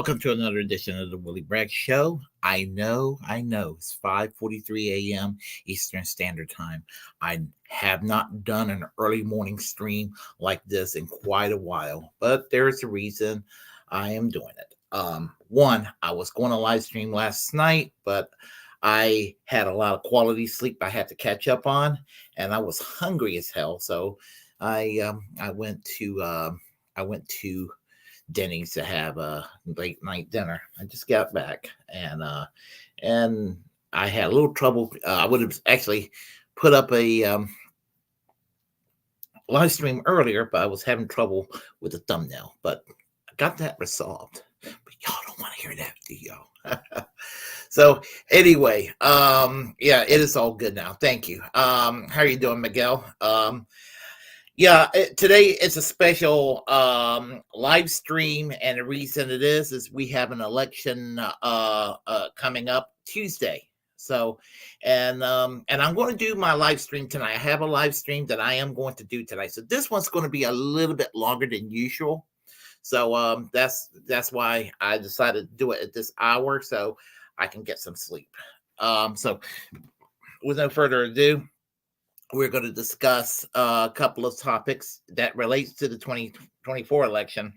Welcome to another edition of the Willie Bragg Show. I know, it's 5:43 a.m. Eastern Standard Time. I have not done an early morning stream like this in quite a while, but there's a reason I am doing it. One, I was going to live stream last night, but I had a lot of quality sleep I had to catch up on, and I was hungry as hell. So I went to Denny's to have a late night dinner. I just got back and I had a little trouble. I would have actually put up a live stream earlier, but I was having trouble with the thumbnail. But I got that resolved. But y'all don't want to hear that, do y'all? So anyway, yeah, it is all good now. Thank you. How are you doing, Miguel? Yeah, today it's a special live stream, and the reason it is we have an election coming up Tuesday. So, and I'm going to do my live stream tonight. I have a live stream that I am going to do tonight. So this one's going to be a little bit longer than usual. So that's why I decided to do it at this hour so I can get some sleep. So with no further ado, we're going to discuss a couple of topics that relates to the 2024 election,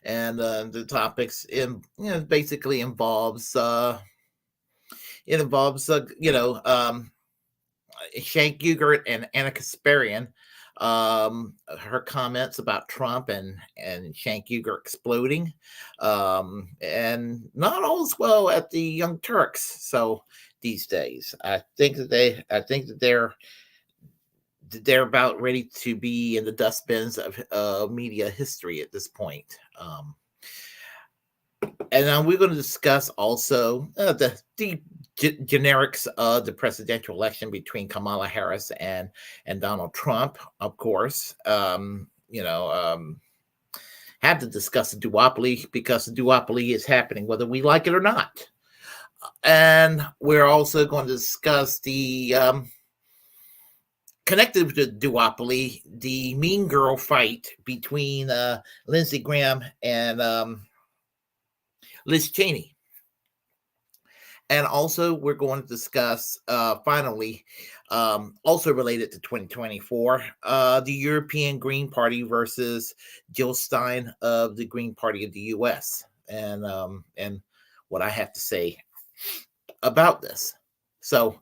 and the topics basically involves Shank Ugert and Anna Kasparian, her comments about Trump and Shank Ugert exploding, and not all as well at the Young Turks. So these days, I think that they're about ready to be in the dustbins of media history at this point. And we're going to discuss also the generics of the presidential election between Kamala Harris and Donald Trump, of course. Have to discuss the duopoly because the duopoly is happening whether we like it or not. And we're also going to discuss the connected with the duopoly, the Mean Girl fight between Lindsey Graham and Liz Cheney. And also, we're going to discuss, finally, also related to 2024, the European Green Party versus Jill Stein of the Green Party of the U.S. and what I have to say about this. So,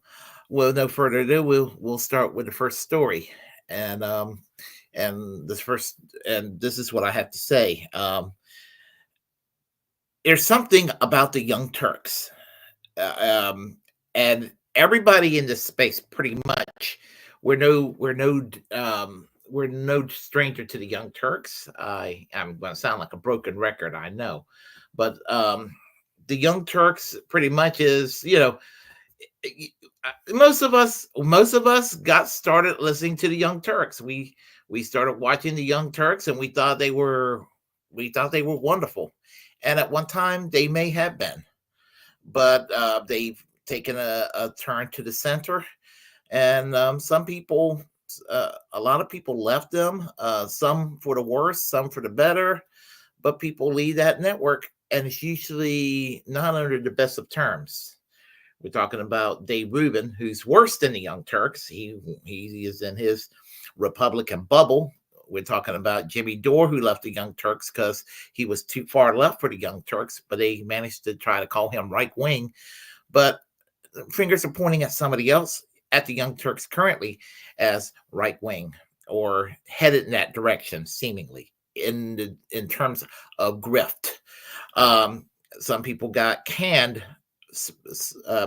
with no further ado, we'll start with the first story, and this is what I have to say. There's something about the Young Turks. And everybody in this space, pretty much, we're no stranger to the Young Turks. I'm going to sound like a broken record, I know, but the Young Turks pretty much is, most of us got started listening to the Young Turks. We started watching the Young Turks, and we thought they were wonderful, and at one time they may have been. But they've taken a turn to the center, and some people, a lot of people left them, some for the worse, some for the better, but people leave that network, and it's usually not under the best of terms. We're talking about Dave Rubin, who's worse than the Young Turks. He is in his Republican bubble. We're talking about Jimmy Dore, who left the Young Turks because he was too far left for the Young Turks, but they managed to try to call him right wing. But fingers are pointing at somebody else at the Young Turks currently as right wing or headed in that direction, seemingly in terms of grift. Some people got canned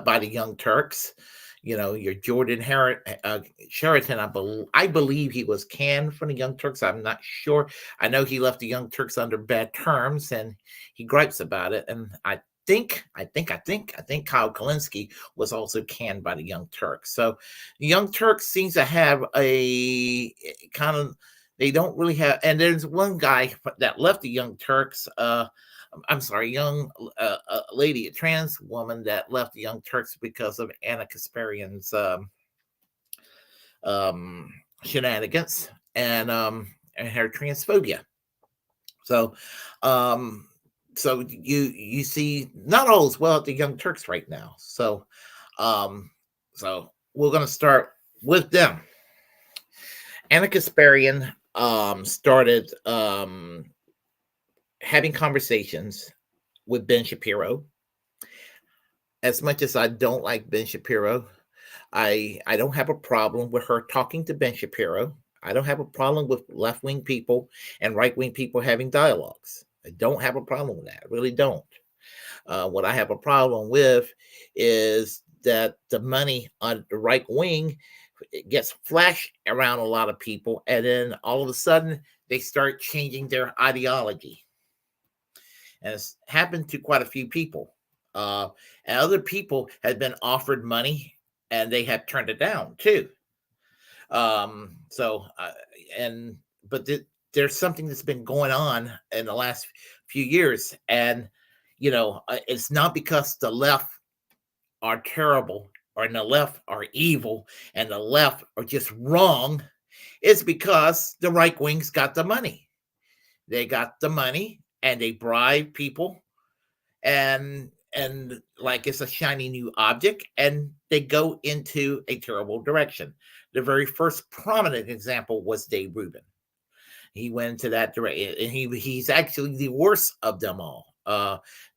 by the Young Turks. Your Jordan Sheraton, I believe he was canned from the Young Turks. I'm not sure. I know he left the Young Turks under bad terms, and he gripes about it. And I think Kyle Kalinske was also canned by the Young Turks. So the Young Turks seems to have a kind of, they don't really have. And there's one guy that left the Young Turks. Young lady, a trans woman that left the Young Turks because of Anna Kasparian's shenanigans and her transphobia. So so you see not all is well at the Young Turks right now. Um, so we're gonna start with them. Anna Kasparian started having conversations with Ben Shapiro. As much as I don't like Ben Shapiro, I don't have a problem with her talking to Ben Shapiro. I don't have a problem with left wing people and right wing people having dialogues. I don't have a problem with that. I really don't. What I have a problem with is that the money on the right wing it gets flashed around a lot of people, and then all of a sudden they start changing their ideology. And it's happened to quite a few people. And other people had been offered money and they have turned it down too. So, and but there's something that's been going on in the last few years, and it's not because the left are terrible or the left are evil and the left are just wrong. It's because the right wing's got the money. They got the money and they bribe people and like it's a shiny new object and they go into a terrible direction. The very first prominent example was Dave Rubin. He went into that direction, and he's actually the worst of them all.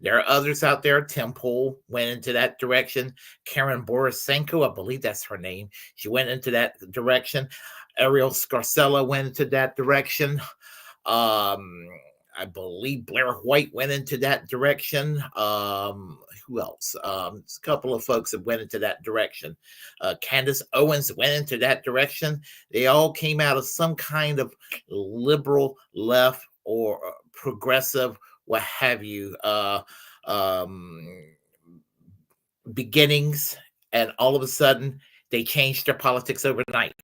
There are others out there. Tim Pool went into that direction. Karen Borisenko, I believe that's her name. She went into that direction. Ariel Scarcella went into that direction. I believe Blair White went into that direction. Who else? A couple of folks that went into that direction. Candace Owens went into that direction. They all came out of some kind of liberal left or progressive, what have you, beginnings, and all of a sudden they changed their politics overnight.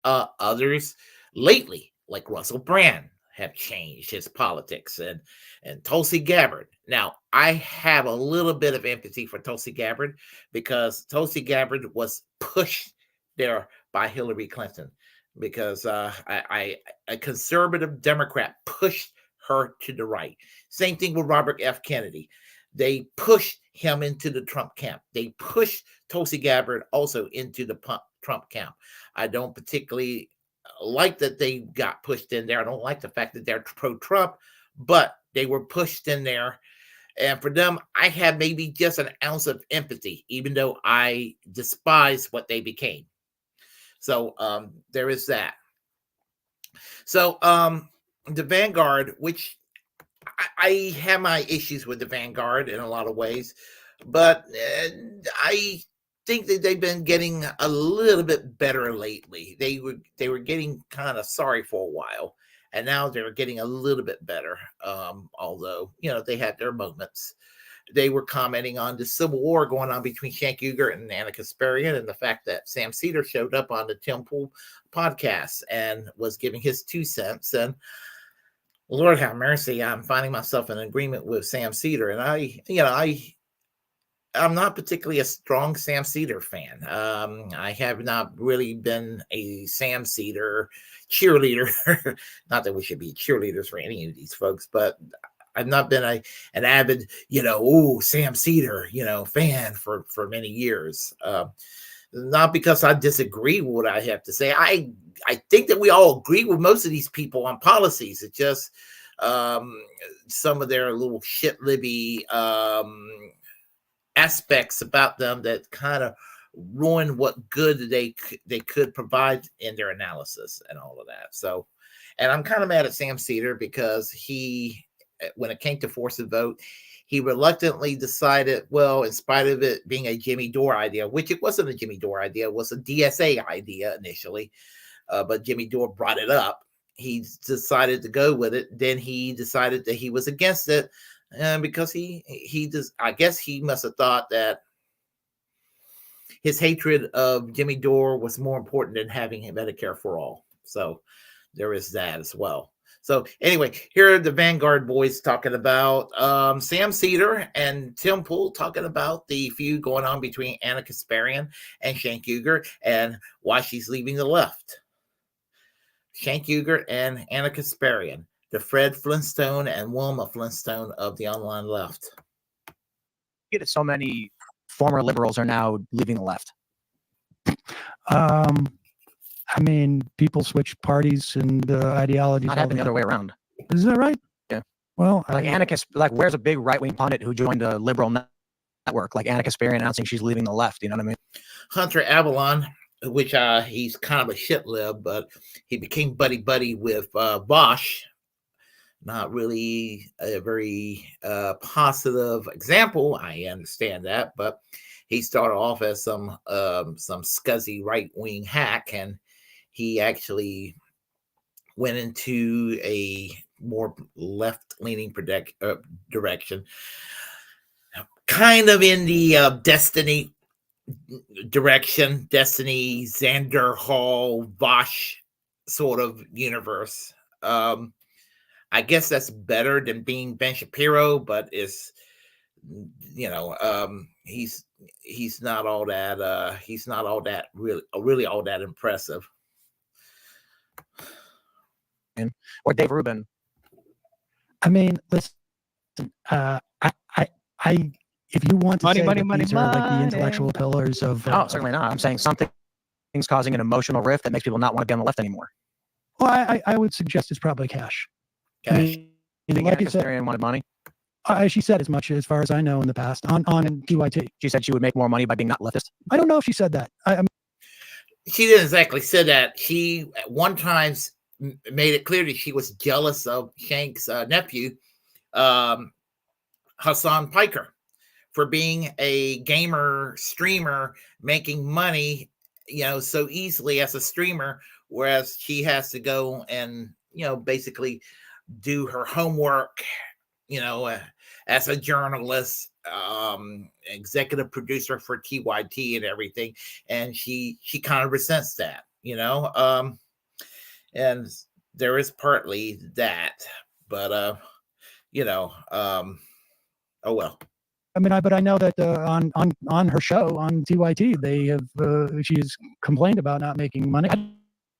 Others lately, like Russell Brand, have changed his politics, and Tulsi Gabbard. Now, I have a little bit of empathy for Tulsi Gabbard because Tulsi Gabbard was pushed there by Hillary Clinton because a conservative Democrat pushed her to the right. Same thing with Robert F. Kennedy. They pushed him into the Trump camp. They pushed Tulsi Gabbard also into the Trump camp. I don't particularly like that they got pushed in there. I don't like the fact that they're pro-Trump, but they were pushed in there. And for them, I have maybe just an ounce of empathy, even though I despise what they became. So there is that. So the Vanguard, which I have my issues with the Vanguard in a lot of ways, but I think that they've been getting a little bit better lately. They were getting kind of sorry for a while, and now they're getting a little bit better. Although they had their moments. They were commenting on the civil war going on between Cenk Uygur and Anna Kasparian, and the fact that Sam Cedar showed up on the Tim Pool podcast and was giving his 2 cents. And Lord have mercy, I'm finding myself in agreement with Sam Cedar, and I'm not particularly a strong Sam Cedar fan. I have not really been a Sam Cedar cheerleader. Not that we should be cheerleaders for any of these folks, but I've not been an avid, Sam Cedar, fan for many years. Not because I disagree with what I have to say. I think that we all agree with most of these people on policies. It's just some of their little shit libby aspects about them that kind of ruin what good they could provide in their analysis and all of that. So, and I'm kind of mad at Sam Cedar because when it came to force a vote, he reluctantly decided, well, in spite of it being a Jimmy Dore idea, which it wasn't a Jimmy Dore idea, it was a DSA idea initially, but Jimmy Dore brought it up. He decided to go with it. Then he decided that he was against it because I guess he must have thought that his hatred of Jimmy Dore was more important than having Medicare for all. So there is that as well. So anyway, here are the Vanguard boys talking about Sam Cedar and Tim Pool talking about the feud going on between Anna Kasparian and Cenk Uygur and why she's leaving the left. Cenk Uygur and Anna Kasparian. the Fred Flintstone and Wilma Flintstone of the online left. So many former liberals are now leaving the left. I mean, people switch parties and ideologies. Not happening the other way around. Is that right? Yeah. Well, like Annika, like where's a big right-wing pundit who joined a liberal network, like Annika Sparian announcing she's leaving the left? You know what I mean? Hunter Avalon, which he's kind of a shit lib, but he became buddy with Bosch. Not really a very positive example. I understand that, but he started off as some scuzzy right-wing hack, and he actually went into a more left-leaning direction, kind of in the Destiny direction, Destiny, Xander Hall, Bosch sort of universe. I guess that's better than being Ben Shapiro, but it's, you know, he's not all that really all that impressive. Or Dave Rubin. I mean, listen, I if you want to say that these are like the intellectual pillars of no, certainly not. I'm saying something's causing an emotional rift that makes people not want to be on the left anymore. Well, I would suggest it's probably cash. Cash. I mean, like you said, wanted money. She said as much as far as I know in the past on TYT. She said she would make more money by being not leftist. I don't know if she said that. She didn't exactly say that. She at one time made it clear that she was jealous of Shank's nephew, Hassan Piker, for being a gamer streamer, making money, you know, so easily as a streamer, whereas she has to go and, you know, basically do her homework, you know, as a journalist, executive producer for TYT and everything. And she kind of resents that, you know, and there is partly that, but, you know, oh, well. I mean, but I know that on her show on TYT, they have she's complained about not making money. I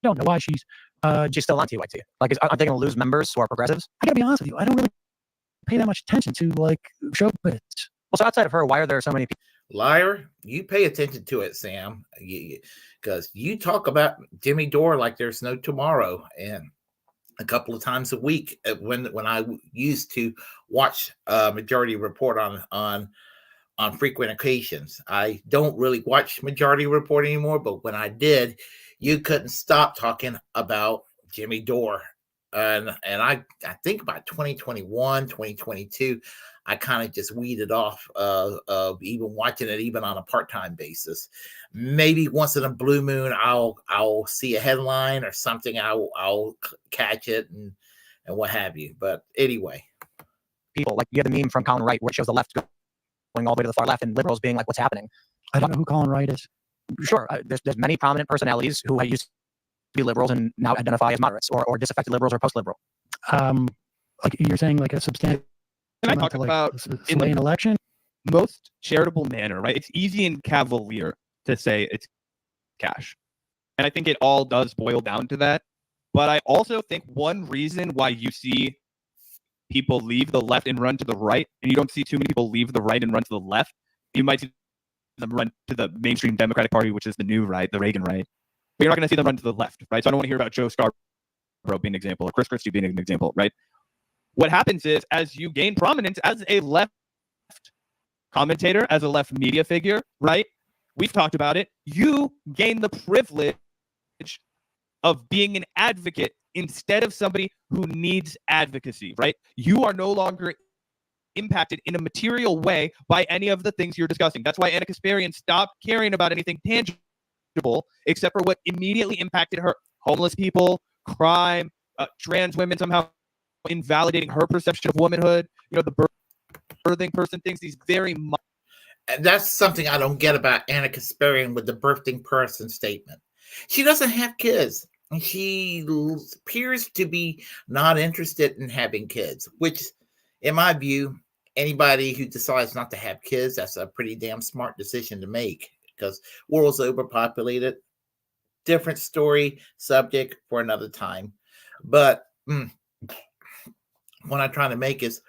don't know why she's still on TYT. Like, are they going to lose members who are progressives? I gotta be honest with you, I don't really pay that much attention to like show bits. Well, so outside of her, why are there so many people? Liar, you pay attention to it, Sam, because you talk about Jimmy Dore like there's no tomorrow, and a couple of times a week when I used to watch Majority Report on frequent occasions. I don't really watch Majority Report anymore, but when I did, you couldn't stop talking about Jimmy Dore. And I think about 2021, 2022, I kind of just weeded off of even watching it, even on a part-time basis. Maybe once in a blue moon, I'll see a headline or something. I'll catch it and what have you. But anyway, people like you have the meme from Colin Wright where it shows the left going all the way to the far left and liberals being like, "What's happening?" I don't know who Colin Wright is. Sure, there's many prominent personalities who used to be liberals and now identify as moderates or disaffected liberals or post-liberal. Like you're saying, like a substantial. Can I talk about in an election? Most charitable manner, right? It's easy and cavalier to say it's cash. And I think it all does boil down to that. But I also think one reason why you see people leave the left and run to the right, and you don't see too many people leave the right and run to the left, you might see them run to the mainstream Democratic Party, which is the new right, the Reagan right. But you're not going to see them run to the left, right? So I don't want to hear about Joe Scarborough being an example or Chris Christie being an example, right? What happens is, as you gain prominence as a left commentator, as a left media figure, right? We've talked about it. You gain the privilege of being an advocate instead of somebody who needs advocacy, right? You are no longer impacted in a material way by any of the things you're discussing. That's why Annika Sparian stopped caring about anything tangible except for what immediately impacted her. Homeless people, crime, trans women somehow invalidating her perception of womanhood, you know, the birthing person things, these very much. And that's something I don't get about Annika Sparian with the birthing person statement. She doesn't have kids, and she appears to be not interested in having kids, which, in my view, anybody who decides not to have kids, that's a pretty damn smart decision to make, because world's overpopulated. Different story, subject for another time. But what I'm trying to make is,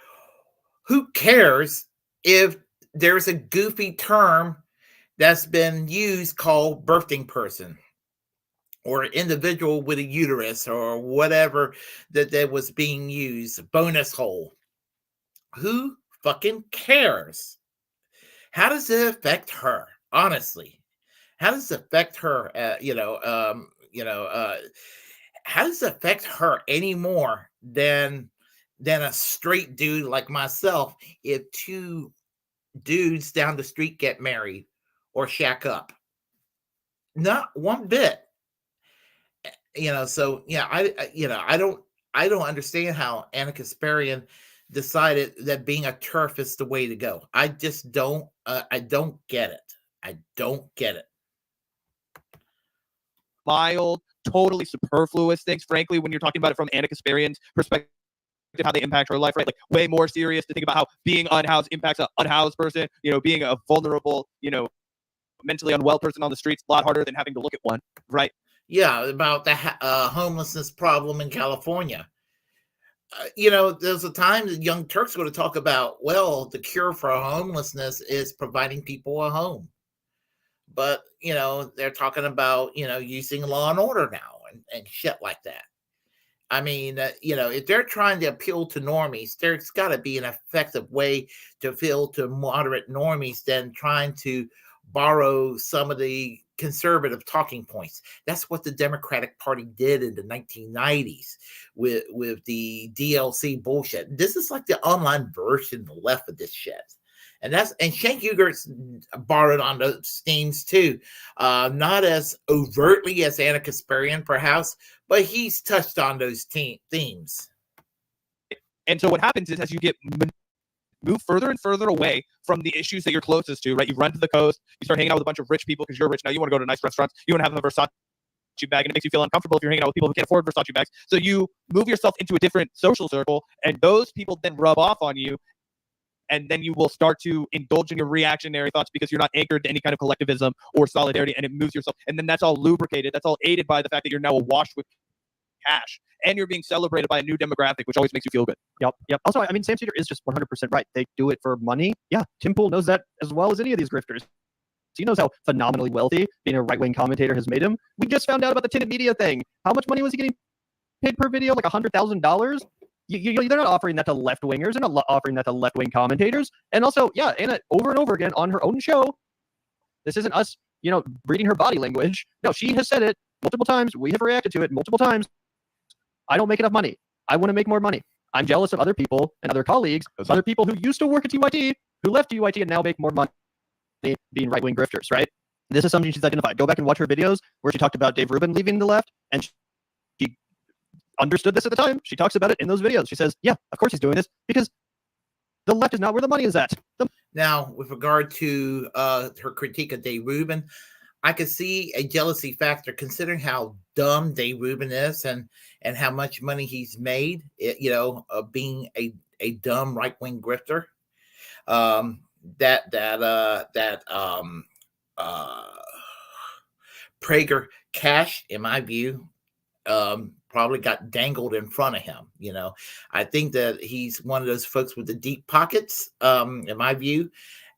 who cares if there's a goofy term that's been used called birthing person or individual with a uterus or whatever that was being used, bonus hole. Who fucking cares? How does it affect her? Honestly, how does it affect her? How does it affect her any more than a straight dude like myself if two dudes down the street get married or shack up? Not one bit. So yeah, I don't understand how Anna Kasparian decided that being a turf is the way to go. I just don't. I don't get it. I don't get it. Mild, totally superfluous things. Frankly, when you're talking about it from Anna Kasparian's perspective, how they impact her life, right? Like way more serious to think about how being unhoused impacts an unhoused person. Being a vulnerable, mentally unwell person on the streets a lot harder than having to look at one, right? Yeah, about the homelessness problem in California. There's a time that Young Turks going to talk about, well, the cure for homelessness is providing people a home. But, they're talking about, using law and order now and shit like that. I mean, if they're trying to appeal to normies, there's got to be an effective way to appeal to moderate normies than trying to borrow some of the conservative talking points. That's what the Democratic Party did in the 1990s with the DLC bullshit. This is like the online version left of this shit. And Shank Ugert's borrowed on those themes too. Not as overtly as Anna Kasparian, perhaps, but he's touched on those themes. And so what happens is, as you get move further and further away from the issues that you're closest to, right? You run to the coast, you start hanging out with a bunch of rich people because you're rich now. You want to go to nice restaurants. You want to have a Versace bag, and it makes you feel uncomfortable if you're hanging out with people who can't afford Versace bags. So you move yourself into a different social circle, and those people then rub off on you. And then you will start to indulge in your reactionary thoughts because you're not anchored to any kind of collectivism or solidarity, and it moves yourself. And then that's all lubricated. That's all aided by the fact that you're now awash with cash, and you're being celebrated by a new demographic, which always makes you feel good. Yep. Also, I mean, Sam Cedar is just 100% right. They do it for money. Yeah, Tim Pool knows that as well as any of these grifters. He knows how phenomenally wealthy being a right-wing commentator has made him. We just found out about the tinted media thing. How much money was he getting paid per video? Like $100,000? They're not offering that to left-wingers. They're not offering that to left-wing commentators. And also, yeah, Anna, over and over again on her own show, this isn't us, reading her body language. No, she has said it multiple times. We have reacted to it multiple times. I don't make enough money. I want to make more money. I'm jealous of other people and other colleagues, other people who used to work at TYT, who left TYT and now make more money being right-wing grifters, right? This is something she's identified. Go back and watch her videos where she talked about Dave Rubin leaving the left, and she understood this at the time. She talks about it in those videos. She says, yeah, of course he's doing this because the left is not where the money is at. Now, with regard to her critique of Dave Rubin, I could see a jealousy factor considering how dumb Dave Rubin is and how much money he's made, of being a dumb right-wing grifter. Prager cash, in my view, probably got dangled in front of him. I think that he's one of those folks with the deep pockets, in my view.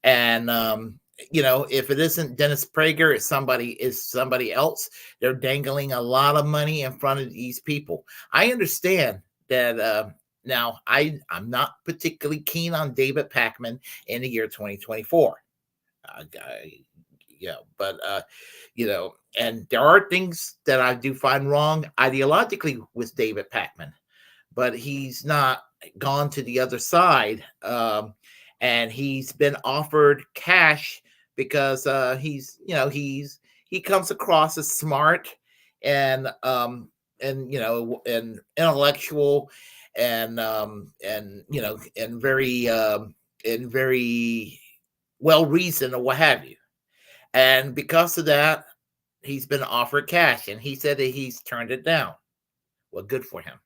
And, if it isn't Dennis Prager, it's somebody else. They're dangling a lot of money in front of these people. I understand that. Now, I'm not particularly keen on David Pakman in the year 2024. And there are things that I do find wrong ideologically with David Pakman, but he's not gone to the other side. And he's been offered cash because he comes across as smart and intellectual and very well reasoned or what have you. And because of that, he's been offered cash, and he said that he's turned it down. Well, good for him.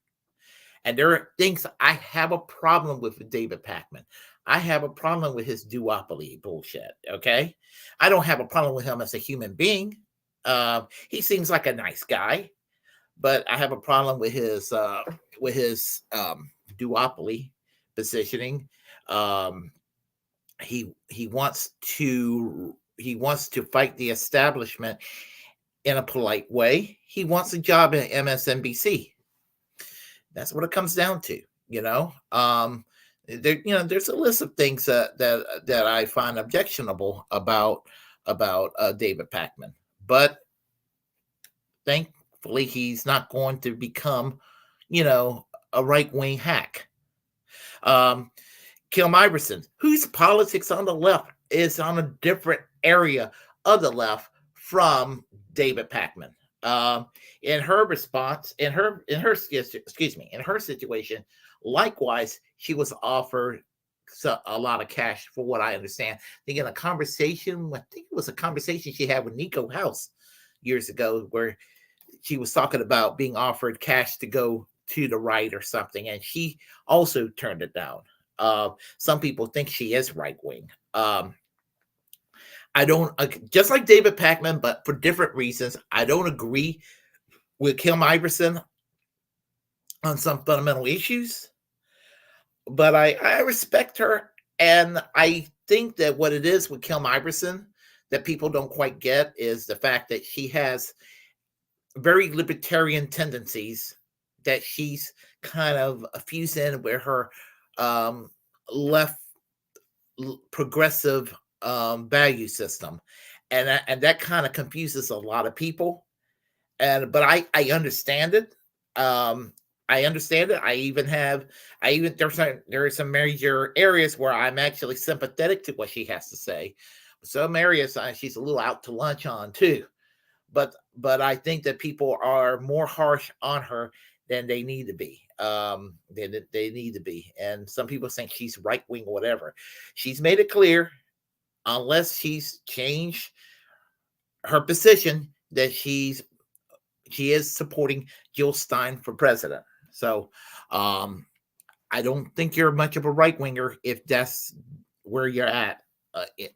And there are things I have a problem with David Pakman. I have a problem with his duopoly bullshit. Okay, I don't have a problem with him as a human being. He seems like a nice guy, but I have a problem with his duopoly positioning. Um, he wants to fight the establishment in a polite way. He wants a job at MSNBC. That's what it comes down to, you know. There's a list of things that I find objectionable about David Pakman, but thankfully he's not going to become, a right wing hack. Kim Iverson, whose politics on the left is on a different area of the left from David Pakman. In her response, in her situation, likewise, she was offered a lot of cash, for what I understand. I think it was a conversation she had with Nico House years ago, where she was talking about being offered cash to go to the right or something, and she also turned it down. Some people think she is right wing. I don't, just like David Pakman, but for different reasons. I don't agree with Kim Iverson on some fundamental issues, but I respect her, and I think that what it is with Kim Iverson that people don't quite get is the fact that she has very libertarian tendencies that she's kind of fused in with her left progressive value system, and that kind of confuses a lot of people. But I understand it. I understand it. There are some major areas where I'm actually sympathetic to what she has to say. Some areas she's a little out to lunch on too. But I think that people are more harsh on her than they need to be. They need to be. And some people think she's right wing or whatever. She's made it clear, unless she's changed her position, that she is supporting Jill Stein for president. So I don't think you're much of a right winger if that's where you're at,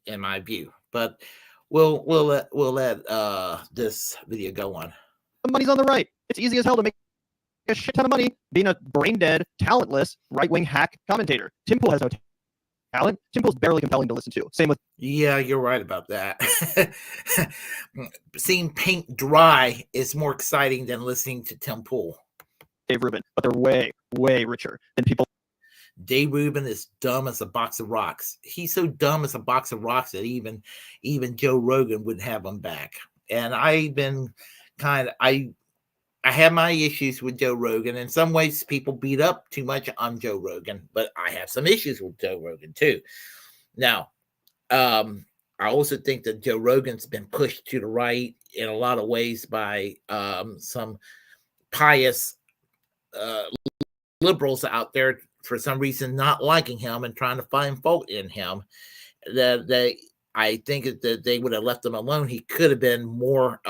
in my view. But we'll let this video go on. The money's on the right. It's easy as hell to make a shit ton of money being a brain dead, talentless right wing hack commentator. Tim Pool has no talent. Tim Pool's barely compelling to listen to. Same with. Yeah, you're right about that. Seeing paint dry is more exciting than listening to Tim Pool. Dave Rubin, but they're way, way richer than people. Dave Rubin is dumb as a box of rocks. He's so dumb as a box of rocks that even Joe Rogan wouldn't have him back. And I've been I have my issues with Joe Rogan. In some ways, people beat up too much on Joe Rogan, but I have some issues with Joe Rogan too. Now, I also think that Joe Rogan's been pushed to the right in a lot of ways by some pious liberals out there, for some reason, not liking him and trying to find fault in him. I think that they would have left him alone. He could have been more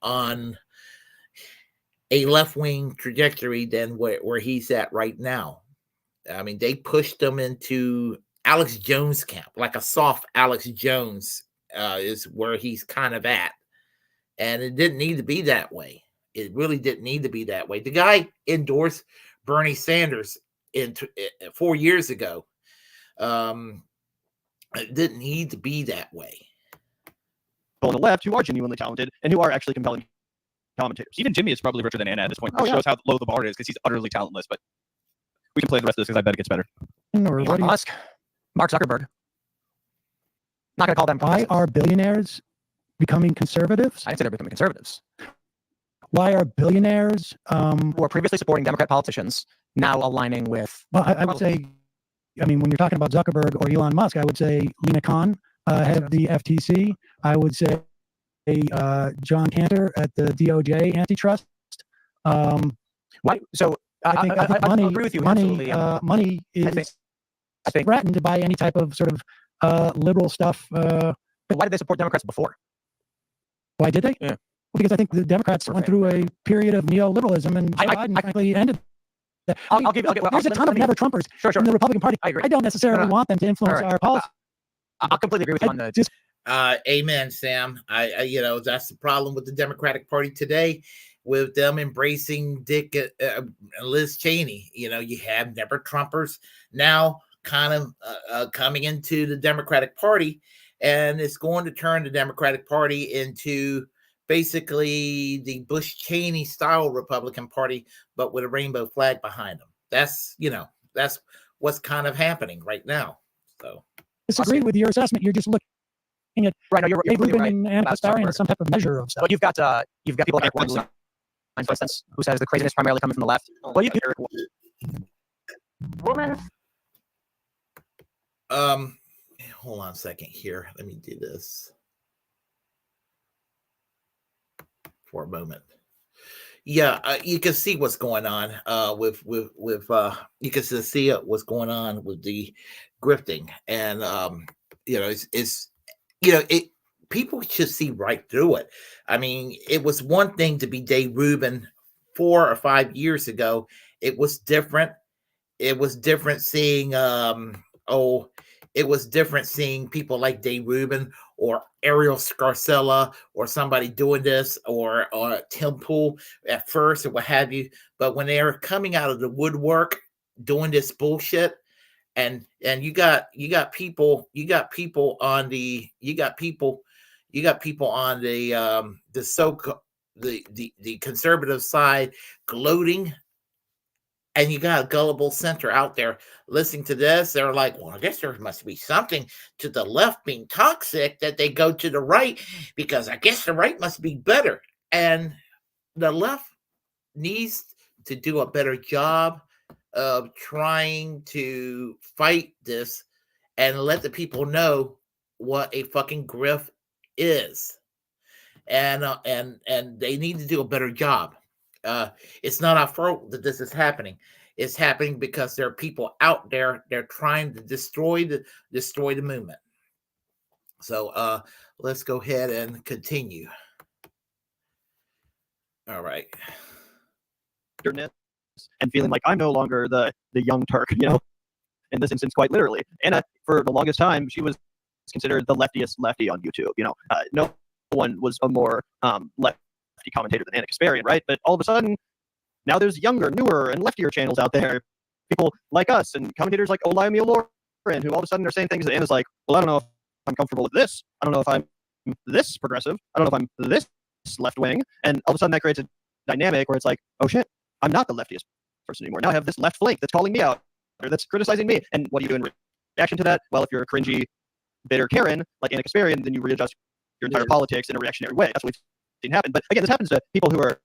on a left-wing trajectory than where he's at right now. I mean, they pushed him into Alex Jones camp, like a soft Alex Jones is where he's kind of at. And it didn't need to be that way. It really didn't need to be that way. The guy endorsed Bernie Sanders 4 years ago. It didn't need to be that way. People on the left who are genuinely talented and who are actually compelling commentators. Even Jimmy is probably richer than Anna at this point. Oh, Which yeah. shows how low the bar is, because he's utterly talentless. But we can play the rest of this because I bet it gets better. Or Elon Musk, Mark Zuckerberg. Not going to call them. why are billionaires becoming conservatives? I didn't say they're becoming conservatives. Why are billionaires? Who were previously supporting Democrat politicians now aligning with. Well, I would say, I mean, when you're talking about Zuckerberg or Elon Musk, I would say Lena Khan, head of the FTC. I would say John Cantor at the DOJ antitrust. Why? So I think money, agree with you. money, Absolutely. money is I think. threatened to buy any type of sort of liberal stuff. Why did they support Democrats before? Why did they? Yeah. Well, because I think the Democrats went through a period of neoliberalism, and Joe Biden frankly ended that. I'll give. There's a ton of never Trumpers Sure. in the Republican Party. I agree. I don't necessarily No. want them to influence All right. our policy. I'll completely agree with you on the. Just Amen, Sam. That's the problem with the Democratic Party today, with them embracing Dick Liz Cheney. You have never Trumpers now kind of coming into the Democratic Party, and it's going to turn the Democratic Party into basically the Bush Cheney style Republican Party, but with a rainbow flag behind them. That's what's kind of happening right now. So Disagree with your assessment. You're just looking at Right. No, you're Dave completely Rubin right and Anna about Kasparian Zuckerberg. as some type of measure of stuff. But you've got people like Weinstein, for instance, who says the craziness primarily coming from the left. Well, you Woman. Hold on a second here. Let me do this for a moment. Yeah, you can see what's going on with you can see what's going on with the grifting, and it's it. People should see right through it. I mean, it was one thing to be Dave Rubin 4 or 5 years ago. It was different. It was different seeing it was different seeing people like Dave Rubin or Ariel Scarcella or somebody doing this, or Tim Pool at first, or what have you. But when they're coming out of the woodwork doing this bullshit, and you got people on the the conservative side gloating, and you got a gullible center out there listening to this. They're like, well, I guess there must be something to the left being toxic that they go to the right, because I guess the right must be better. And the left needs to do a better job of trying to fight this and let the people know what a fucking grift is. And they need to do a better job. It's not our fault that this is happening. It's happening because there are people out there. They're trying to destroy the movement. So let's go ahead and continue. All right. And feeling like I'm no longer the young Turk, in this instance, quite literally. And for the longest time, she was considered the leftiest lefty on YouTube. No one was a more lefty commentator than Anna Kasparian, right? But all of a sudden, now there's younger, newer, and leftier channels out there. People like us and commentators like Olayemi Lauren, who all of a sudden are saying things that Anna's like, well, I don't know if I'm comfortable with this. I don't know if I'm this progressive. I don't know if I'm this left wing. And all of a sudden that creates a dynamic where it's like, oh shit, I'm not the leftiest person anymore. Now I have this left flank that's calling me out, or that's criticizing me. And what do you do in reaction to that? Well, if you're a cringy, bitter Karen like Anna Kasparian, then you readjust your entire politics in a reactionary way. That's what we've seen happen. But again, this happens to people who are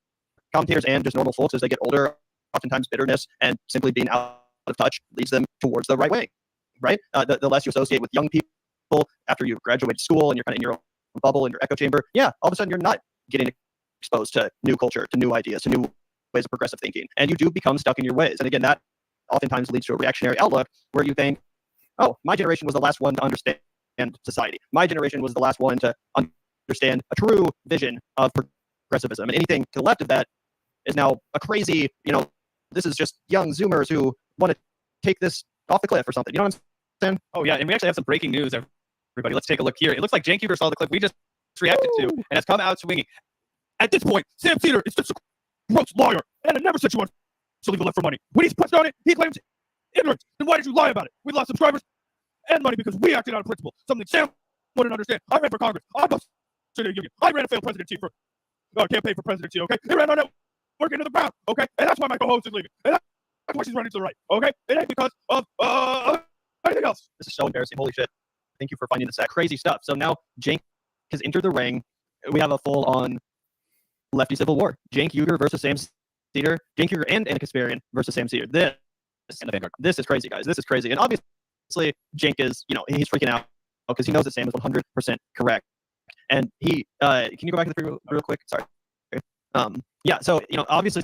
commentators and just normal folks as they get older. Oftentimes bitterness and simply being out of touch leads them towards the right wing, right? The less you associate with young people after you've graduated school and you're kind of in your own bubble, in your echo chamber, all of a sudden you're not getting exposed to new culture, to new ideas, to new ways of progressive thinking. And you do become stuck in your ways. And again, that oftentimes leads to a reactionary outlook where you think, oh, my generation was the last one to understand society. My generation was the last one to understand a true vision of progressivism. And anything to the left of that is now a crazy, this is just young Zoomers who want to take this off the cliff or something. You know what I'm saying? Oh, yeah. And we actually have some breaking news, everybody. Let's take a look here. It looks like Cenk Uygur saw the clip we just reacted to and has come out swinging. At this point, Sam Cedar is just a gross liar, and I never said she wants to leave the left for money. When he's pressed on it, he claims ignorance. Then why did you lie about it? We lost subscribers and money because we acted out of principle. Something Sam wouldn't understand. I ran for Congress. I busted a union. I ran a failed presidency for campaign for presidency. Okay, he ran our network into the ground. Okay, and that's why my co-host is leaving. And that's why she's running to the right. Okay, it ain't because of anything else. This is so embarrassing. Holy shit! Thank you for finding this out. Crazy stuff. So now Cenk has entered the ring. We have a full-on lefty civil war. Cenk Uygur versus Sam Cedar. Cenk Uygur and Anna Kasparian versus Sam Cedar. This is crazy, guys. This is crazy. And obviously, Cenk is, he's freaking out because he knows that Sam is 100% correct. And he, can you go back to the real quick? Sorry. So, obviously,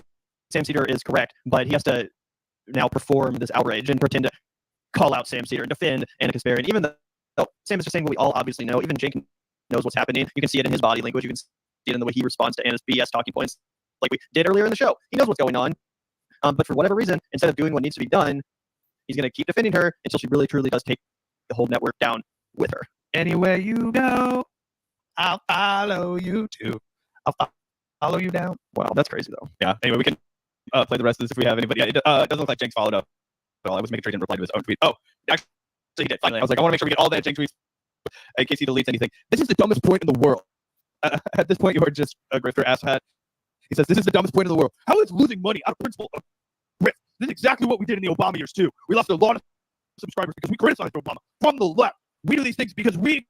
Sam Cedar is correct, but he has to now perform this outrage and pretend to call out Sam Cedar and defend Anna Kasparian, even though Sam is just saying what we all obviously know. Even Cenk knows what's happening. You can see it in his body language. You can see it in the way he responds to Anna's BS talking points, like we did earlier in the show. He knows what's going on. But for whatever reason, instead of doing what needs to be done, he's going to keep defending her until she really, truly does take the whole network down with her. Anywhere you go, I'll follow you too. I'll follow you down. Wow, that's crazy though. Yeah. Anyway, we can play the rest of this if we have anybody. Yeah, it doesn't look like Jenks followed up at all. I was making sure he didn't reply to his own tweet. Oh, actually, he did. Finally, I was like, I want to make sure we get all that Jenks tweets in case he deletes anything. This is the dumbest point in the world. At this point, you are just a grifter asshat. He says, this is the dumbest point in the world. How is losing money out of principle of grift? This is exactly what we did in the Obama years, too. We lost a lot of subscribers because we criticized Obama from the left. We do these things because we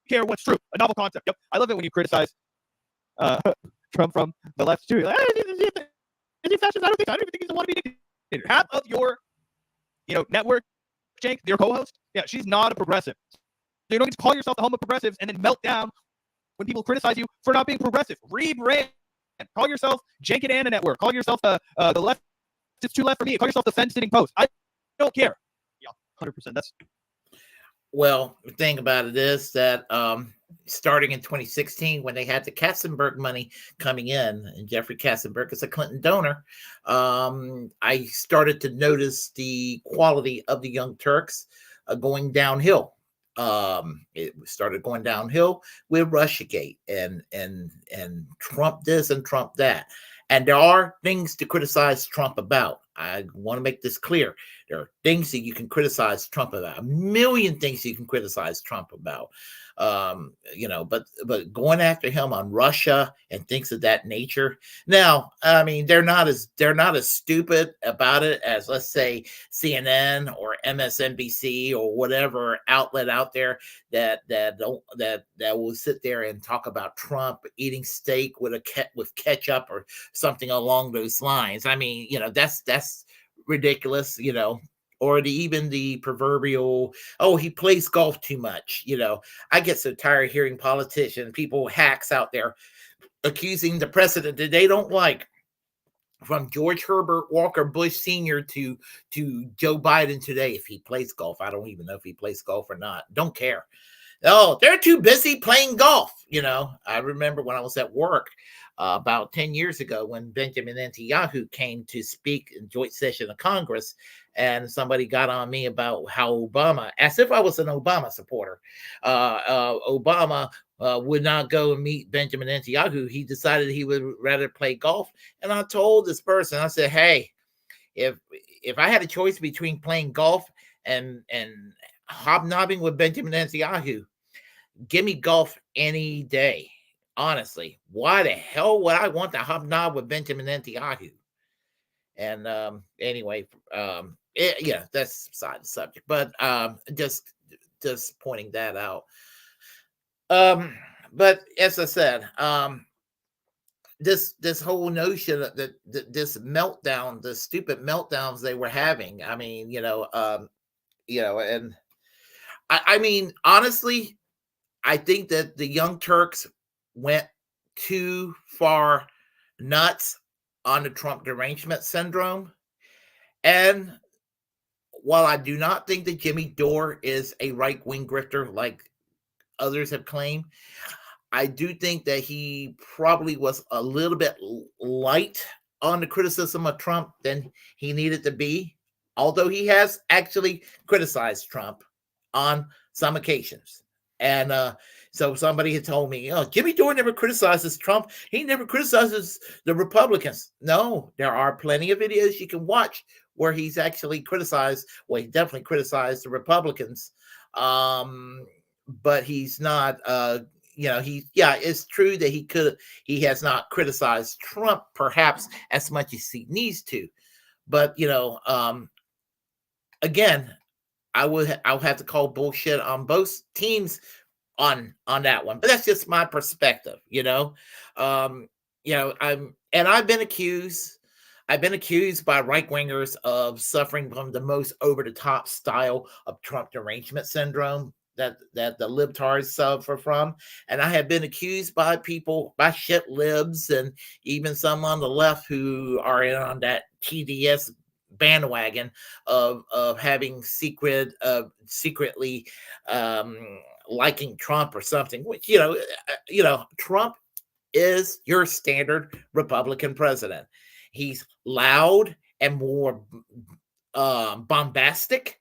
care what's true. A novel concept. Yep. I love it when you criticize Trump from the left, too. Like, is he fascist? I don't even think he's a wannabe dictator. Half of your network, Cenk, your co-host, yeah, she's not a progressive. So you don't get to call yourself the home of progressives and then melt down when people criticize you for not being progressive. Rebrand. Call yourself Cenk and Anna Network. Call yourself the left. It's too left for me. Call yourself the fence-sitting post. I don't care. Yeah, 100%. That's Well, the thing about it is that starting in 2016, when they had the Katzenberg money coming in, and Jeffrey Katzenberg is a Clinton donor, I started to notice the quality of the Young Turks going downhill. It started going downhill with Russiagate and Trump this and Trump that. And there are things to criticize Trump about. I want to make this clear. There are things that you can criticize Trump about. A million things you can criticize Trump about. But going after him on Russia and things of that nature. Now, I mean, they're not as stupid about it as, let's say, CNN or MSNBC or whatever outlet out there that will sit there and talk about Trump eating steak with ketchup or something along those lines. I mean, that's ridiculous, or even the proverbial, oh, he plays golf too much. I get so tired of hearing politicians, hacks out there accusing the president that they don't like, from George Herbert Walker Bush Sr. to Joe Biden today. If he plays golf, I don't even know if he plays golf or not. Don't care. Oh, they're too busy playing golf. I remember when I was at work about 10 years ago when Benjamin Netanyahu came to speak in joint session of Congress, and somebody got on me about how Obama, as if I was an Obama supporter, Obama would not go and meet Benjamin Netanyahu. He decided he would rather play golf. And I told this person, I said, hey, if I had a choice between playing golf and hobnobbing with Benjamin Netanyahu, give me golf any day. Honestly, why the hell would I want to hobnob with Benjamin Netanyahu? And anyway, that's beside the subject. But just pointing that out. But as I said, this whole notion that this meltdown, the stupid meltdowns they were having. I mean, and I mean, honestly, I think that the Young Turks went too far nuts on the Trump derangement syndrome. And while I do not think that Jimmy Dore is a right-wing grifter like others have claimed, I do think that he probably was a little bit light on the criticism of Trump than he needed to be, although he has actually criticized Trump on some occasions. And so somebody had told me, oh, Jimmy Dore never criticizes Trump. He never criticizes the Republicans. No, there are plenty of videos you can watch where he's actually criticized. Well, he definitely criticized the Republicans. But he's not, it's true that he has not criticized Trump perhaps as much as he needs to. But, again, I'll have to call bullshit on both teams on that one, but that's just my perspective. I've been accused by right wingers of suffering from the most over the top style of Trump derangement syndrome that the libtards suffer from, and I have been accused by shit libs and even some on the left who are in on that TDS bandwagon of having secretly liking Trump or something, which Trump is your standard Republican president. He's loud and more bombastic.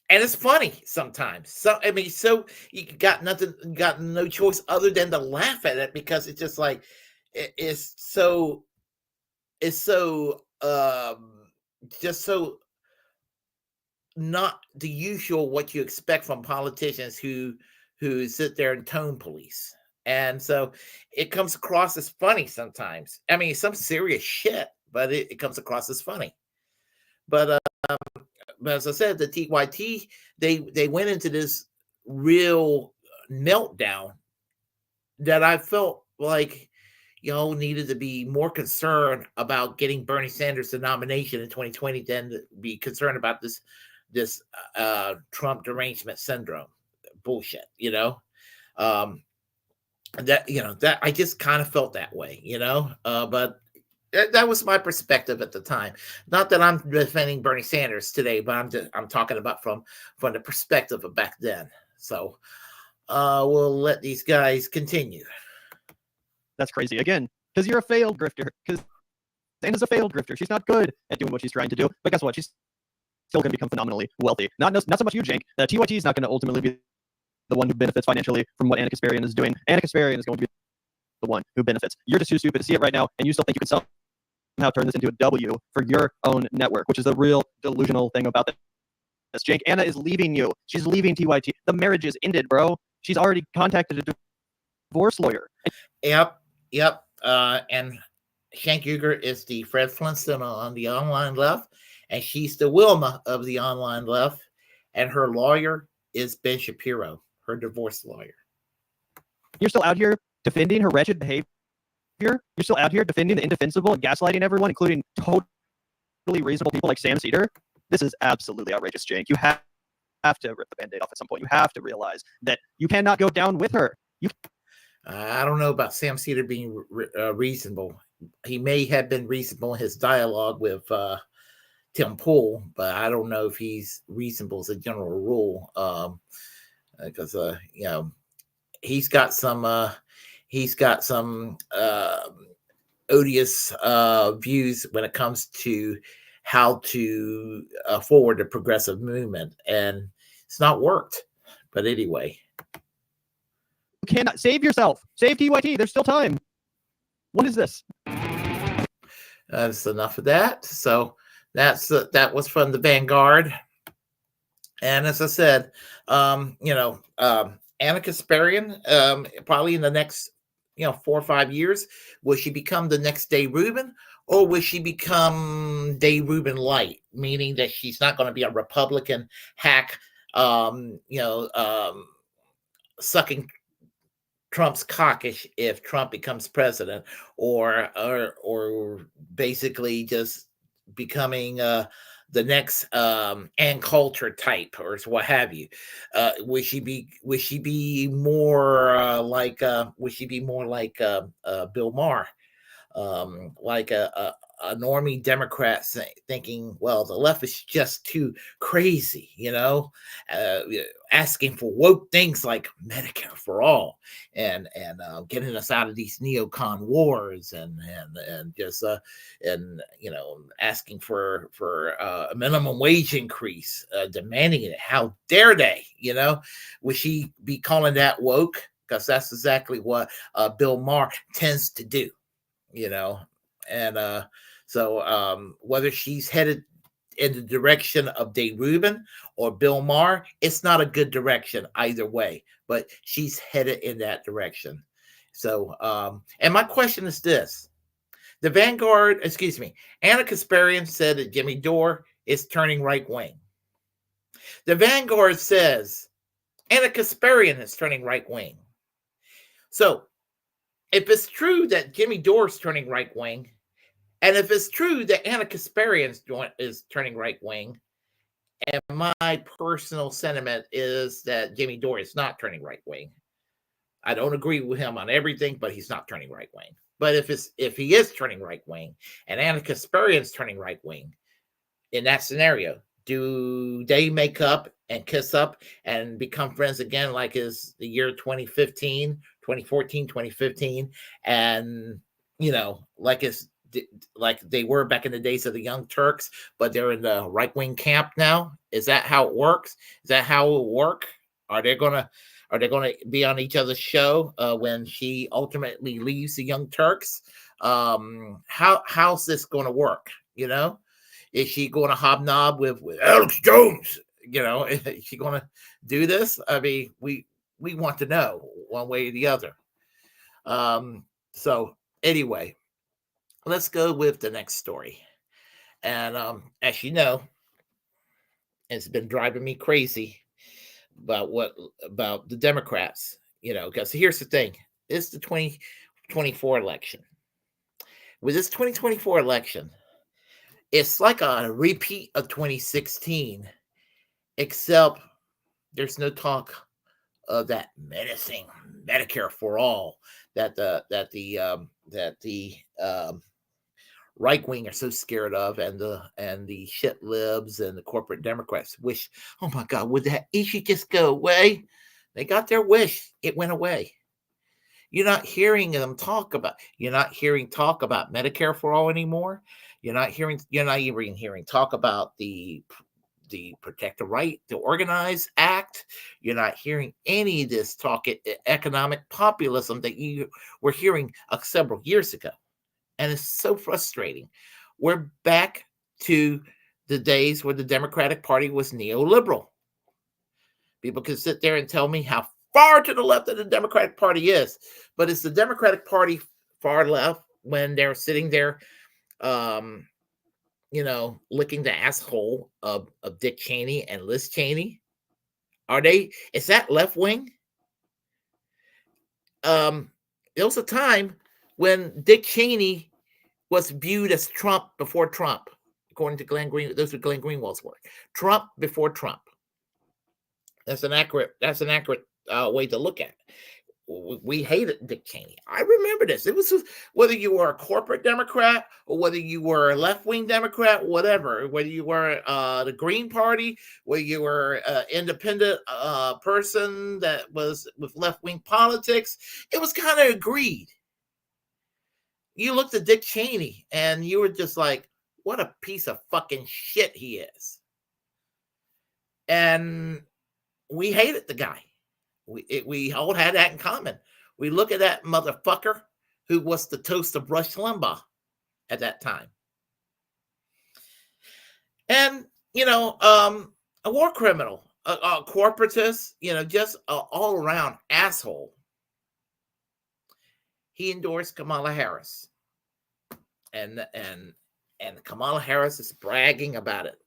and it's funny sometimes. So I mean, so you got no choice other than to laugh at it because it's just like it's so just so not the usual what you expect from politicians who sit there and tone police. And so it comes across as funny sometimes. I mean, some serious shit, but it comes across as funny. But but as I said, the TYT they went into this real meltdown that I felt like y'all needed to be more concerned about getting Bernie Sanders the nomination in 2020 than to be concerned about this Trump derangement syndrome bullshit. Um, that I just kind of felt that way. But that was my perspective at the time. Not that I'm defending Bernie Sanders today, but I'm talking about from the perspective of back then. So we'll let these guys continue. That's crazy. Again, because you're a failed grifter. Because Anna's a failed grifter. She's not good at doing what she's trying to do. But guess what? She's still going to become phenomenally wealthy. Not so much you, Jank. The TYT is not going to ultimately be the one who benefits financially from what Anna Kasparian is doing. Anna Kasparian is going to be the one who benefits. You're just too stupid to see it right now, and you still think you can somehow turn this into a W for your own network, which is the real delusional thing about this. Jank, Anna is leaving you. She's leaving TYT. The marriage is ended, bro. She's already contacted a divorce lawyer. Yep. And Shank Uger is the Fred Flintstone on the online left, and she's the Wilma of the online left, and her lawyer is Ben Shapiro, her divorce lawyer. You're still out here defending her wretched behavior? You're still out here defending the indefensible and gaslighting everyone, including totally reasonable people like Sam Cedar? This is absolutely outrageous, Jank. You have to rip the Band-Aid off at some point. You have to realize that you cannot go down with her. I don't know about Sam Cedar being reasonable. He may have been reasonable in his dialogue with Tim Pool, but I don't know if he's reasonable as a general rule. Because he's got some odious views when it comes to how to forward the progressive movement, and it's not worked. But anyway. You cannot save yourself. Save TYT. There's still time. What is this? That's enough of that. So that was from the Vanguard. And as I said, Anna Kasparian, probably in the next 4 or 5 years, will she become the next Dave Rubin, or will she become Dave Rubin light, meaning that she's not going to be a Republican hack, sucking Trump's cockish if Trump becomes president, or basically just becoming the next Ann Coulter type or what have you. Would she be more like Bill Maher, like a normie Democrat thinking, well, the left is just too crazy, asking for woke things like Medicare for all and getting us out of these neocon wars and just asking for a minimum wage increase, demanding it. How dare they? Would she be calling that woke? Because that's exactly what Bill Maher tends to do. And so whether she's headed in the direction of Dave Rubin or Bill Maher, it's not a good direction either way, but she's headed in that direction. So, and my question is this: Anna Kasparian said that Jimmy Dore is turning right wing. The Vanguard says Anna Kasparian is turning right wing. So, if it's true that Jimmy Dore is turning right wing, and if it's true that Anna Kasparian is turning right wing, and my personal sentiment is that Jimmy Dore is not turning right wing. I don't agree with him on everything, but he's not turning right wing. But if he is turning right wing and Anna Kasparian is turning right wing, in that scenario, do they make up and kiss up and become friends again like is the year 2014, 2015, and like it's like they were back in the days of the Young Turks, but they're in the right wing camp now? Is that how it works? Is that how it will work? Are they gonna be on each other's show when she ultimately leaves the Young Turks? How's this gonna work? You know, is she going to hobnob with Alex Jones? You know, is she going to do this? I mean, we want to know one way or the other. So anyway, let's go with the next story. And as you know, it's been driving me crazy about the Democrats. You know, because here's the thing: it's the 2024 election. With this 2024 election, it's like a repeat of 2016, except there's no talk of that menacing Medicare for all that the right wing are so scared of, and the shit libs and the corporate Democrats wish, oh my God, would that issue just go away? They got their wish; it went away. You're not hearing talk about Medicare for all anymore. You're not even hearing talk about the Protect the Right to Organize Act. You're not hearing any of this talk economic populism that you were hearing several years ago. And it's so frustrating. We're back to the days where the Democratic Party was neoliberal. People can sit there and tell me how far to the left of the Democratic Party is, but it's the Democratic Party far left when they're sitting there, licking the asshole of Dick Cheney and Liz Cheney. Is that left wing? There was a time when Dick Cheney was viewed as Trump before Trump, according to Glenn Green. Those are Glenn Greenwald's words. Trump before Trump. That's an accurate way to look at it. We hated Dick Cheney. I remember this. It was whether you were a corporate Democrat or whether you were a left-wing Democrat, whatever, whether you were the Green Party, whether you were an independent person that was with left-wing politics, it was kind of agreed. You looked at Dick Cheney and you were just like, what a piece of fucking shit he is. And we hated the guy. We all had that in common. We look at that motherfucker who was the toast of Rush Limbaugh at that time. And, a war criminal, a corporatist, just an all-around asshole. He endorsed Kamala Harris. And Kamala Harris is bragging about it.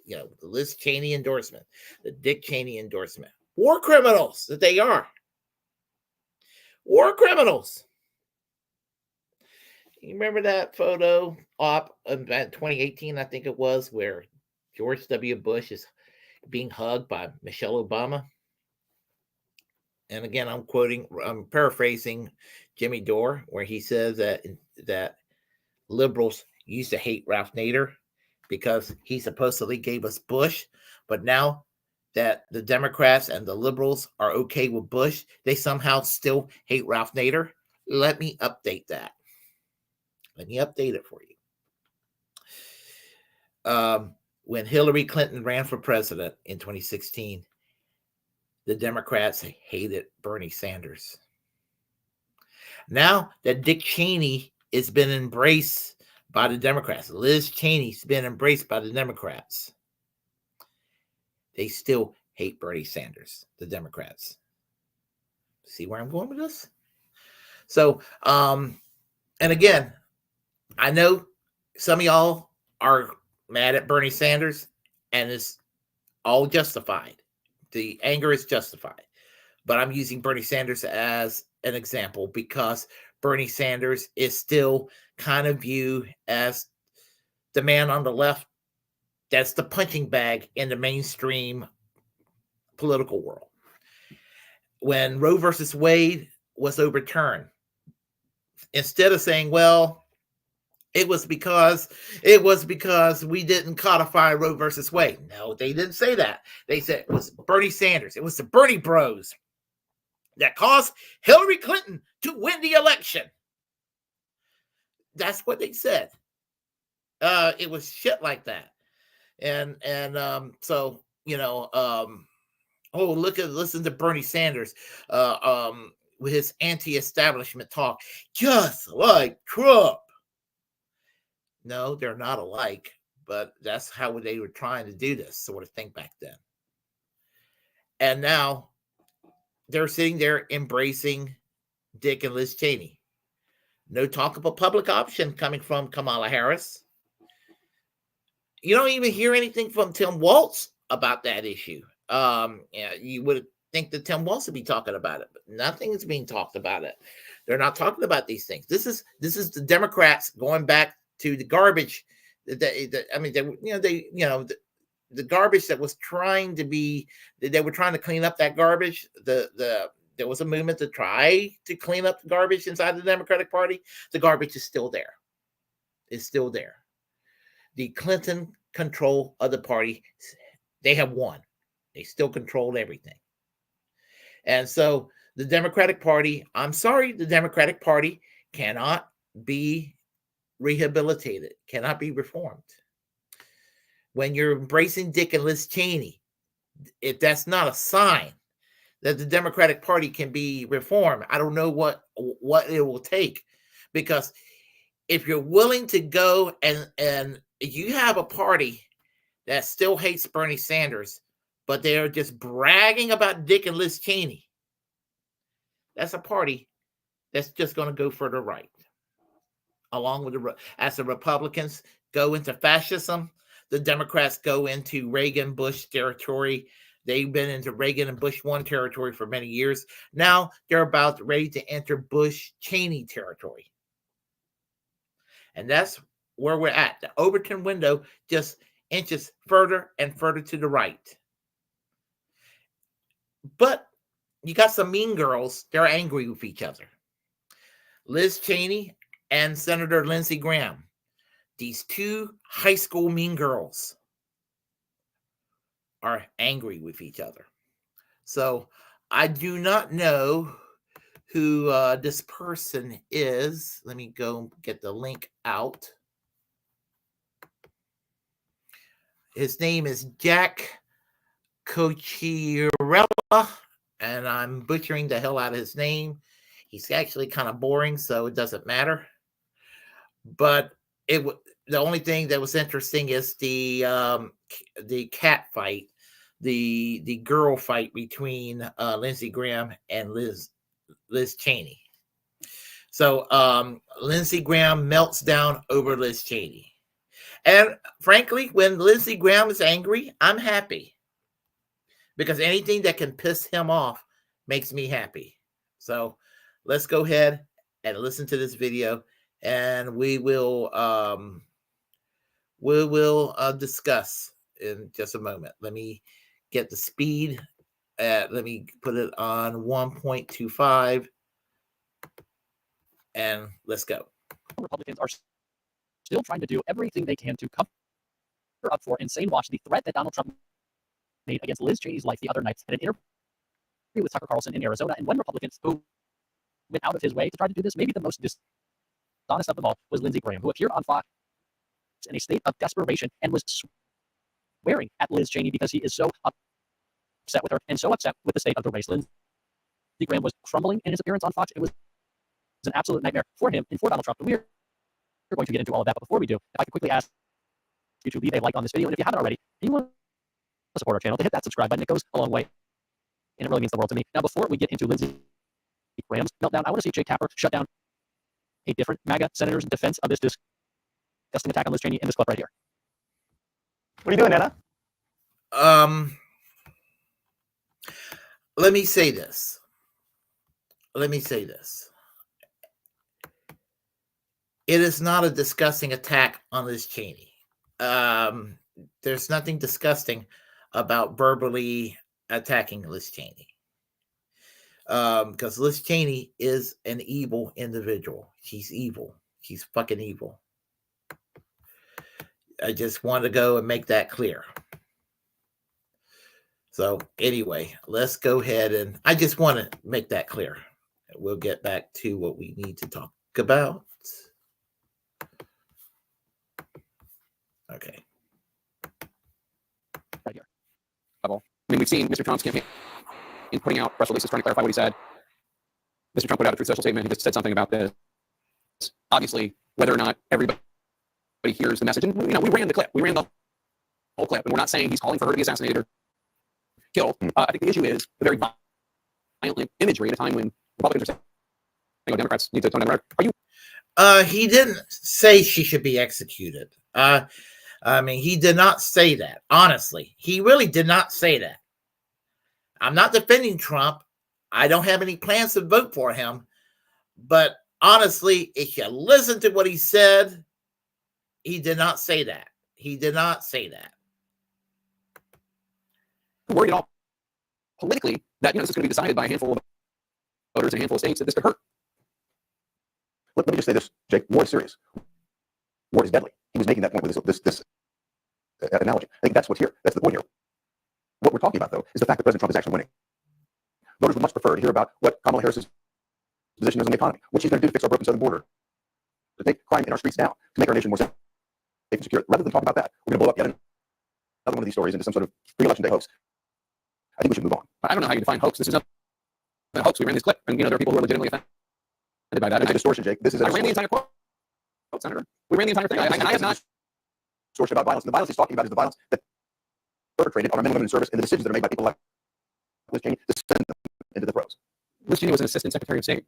The Liz Cheney endorsement, the Dick Cheney endorsement. War criminals that they are. War criminals. You remember that photo op in 2018, I think it was, where George W. Bush is being hugged by Michelle Obama? And again, I'm paraphrasing Jimmy Dore, where he says that liberals used to hate Ralph Nader because he supposedly gave us Bush, but now that the Democrats and the liberals are okay with Bush, they somehow still hate Ralph Nader. Let me update that. Let me update it for you. When Hillary Clinton ran for president in 2016, the Democrats hated Bernie Sanders. Now that Dick Cheney has been embraced by the Democrats, Liz Cheney's been embraced by the Democrats, they still hate Bernie Sanders, the Democrats. See where I'm going with this? So, and again, I know some of y'all are mad at Bernie Sanders, and it's all justified. The anger is justified. But I'm using Bernie Sanders as an example because Bernie Sanders is still kind of viewed as the man on the left that's the punching bag in the mainstream political world. When Roe versus Wade was overturned, instead of saying, well, it was because we didn't codify Roe versus Wade. No, they didn't say that. They said it was Bernie Sanders. It was the Bernie Bros that caused Hillary Clinton to win the election. That's what they said. It was shit like that. So oh, listen to Bernie Sanders with his anti-establishment talk, just like Trump. No, they're not alike, but that's how they were trying to do this sort of thing back then. And now they're sitting there embracing Dick and Liz Cheney. No talk of a public option coming from Kamala Harris. You don't even hear anything from Tim Walz about that issue. You would think that Tim Walz would be talking about it, but nothing is being talked about it. They're not talking about these things. This is the Democrats going back to the garbage. The garbage that was trying to be. They were trying to clean up that garbage. There was a movement to try to clean up the garbage inside the Democratic Party. The garbage is still there. It's still there. The Clinton control of the party, they have won. They still controlled everything. And so the Democratic Party, I'm sorry, the Democratic Party cannot be rehabilitated, cannot be reformed. When you're embracing Dick and Liz Cheney, if that's not a sign that the Democratic Party can be reformed, I don't know what it will take. Because if you're willing to go and you have a party that still hates Bernie Sanders, but they're just bragging about Dick and Liz Cheney, that's a party that's just going to go further right. Along with as the Republicans go into fascism, the Democrats go into Reagan-Bush territory. They've been into Reagan and Bush 1 territory for many years. Now they're about ready to enter Bush-Cheney territory. And that's where we're at. The Overton window just inches further and further to the right. But you got some mean girls. They're angry with each other. Liz Cheney and Senator Lindsey Graham. These two high school mean girls are angry with each other. So I do not know who this person is. Let me go get the link out. His name is Jack Cochirella, and I'm butchering the hell out of his name. He's actually kind of boring, so it doesn't matter. But the only thing that was interesting is the cat fight, the girl fight between Lindsey Graham and Liz Cheney. So Lindsey Graham melts down over Liz Cheney. And frankly, when Lindsey Graham is angry, I'm happy. Because anything that can piss him off makes me happy. So let's go ahead and listen to this video, and we will discuss in just a moment. Let me get the speed. Let me put it on 1.25, and let's go. Republicans are still trying to do everything they can to cover up for insane watch the threat that Donald Trump made against Liz Cheney's life the other night at an interview with Tucker Carlson in Arizona. And one Republican who went out of his way to try to do this, maybe the most dishonest of them all, was Lindsey Graham, who appeared on Fox in a state of desperation and was swearing at Liz Cheney because he is so upset with her and so upset with the state of the race. Lindsey Graham was crumbling in his appearance on Fox. It was an absolute nightmare for him and for Donald Trump. We're going to get into all of that, but before we do, if I could quickly ask you to leave a like on this video, and if you haven't already, and you want to support our channel, to hit that subscribe button. It goes a long way, and it really means the world to me. Now, before we get into Lindsey Graham's meltdown, I want to see Jake Tapper shut down a different MAGA senator's defense of this disgusting attack on Liz Cheney in this clip right here. What are you doing, Anna? Let me say this. It is not a disgusting attack on Liz Cheney. There's nothing disgusting about verbally attacking Liz Cheney. Because Liz Cheney is an evil individual. She's evil. She's fucking evil. I just want to go and make that clear. So anyway, let's go ahead, and I just want to make that clear. We'll get back to what we need to talk about. Okay. Right here. Level. I mean, we've seen Mr. Trump's campaign in putting out press releases trying to clarify what he said. Mr. Trump put out a Truth Social statement. He just said something about this. Obviously, whether or not everybody hears the message, and we ran the clip. We ran the whole clip, and we're not saying he's calling for her to be assassinated or killed. I think the issue is the very violent imagery at a time when Republicans are saying, Democrats need to tone down the rhetoric. Are you? He didn't say she should be executed. I mean, he did not say that. Honestly, he really did not say that. I'm not defending Trump. I don't have any plans to vote for him. But honestly, if you listen to what he said, he did not say that. He did not say that. Worried at all politically that this is going to be decided by a handful of voters in a handful of states that this could hurt. Let me just say this, Jake. War is serious. War is deadly. He was making that point with this analogy. I think that's what's here. That's the point here. What we're talking about, though, is the fact that President Trump is actually winning. Voters would much prefer to hear about what Kamala Harris's position is on the economy, what she's going to do to fix our broken southern border, to take crime in our streets down, to make our nation more safe and secure. Rather than talk about that, we're going to blow up yet another one of these stories into some sort of pre-election day hoax. I think we should move on. I don't know how you define hoax. This is not a hoax. We ran this clip, and there are people who are legitimately offended by that. It's a distortion, Jake. This is I ran the entire quote, Senator. We ran the entire thing. I have not. Distortion about violence. And the violence he's talking about is the violence that perpetrated on our men and women in service and the decisions that are made by people like Liz Cheney to send them into the throes. Liz Cheney was an assistant secretary of state.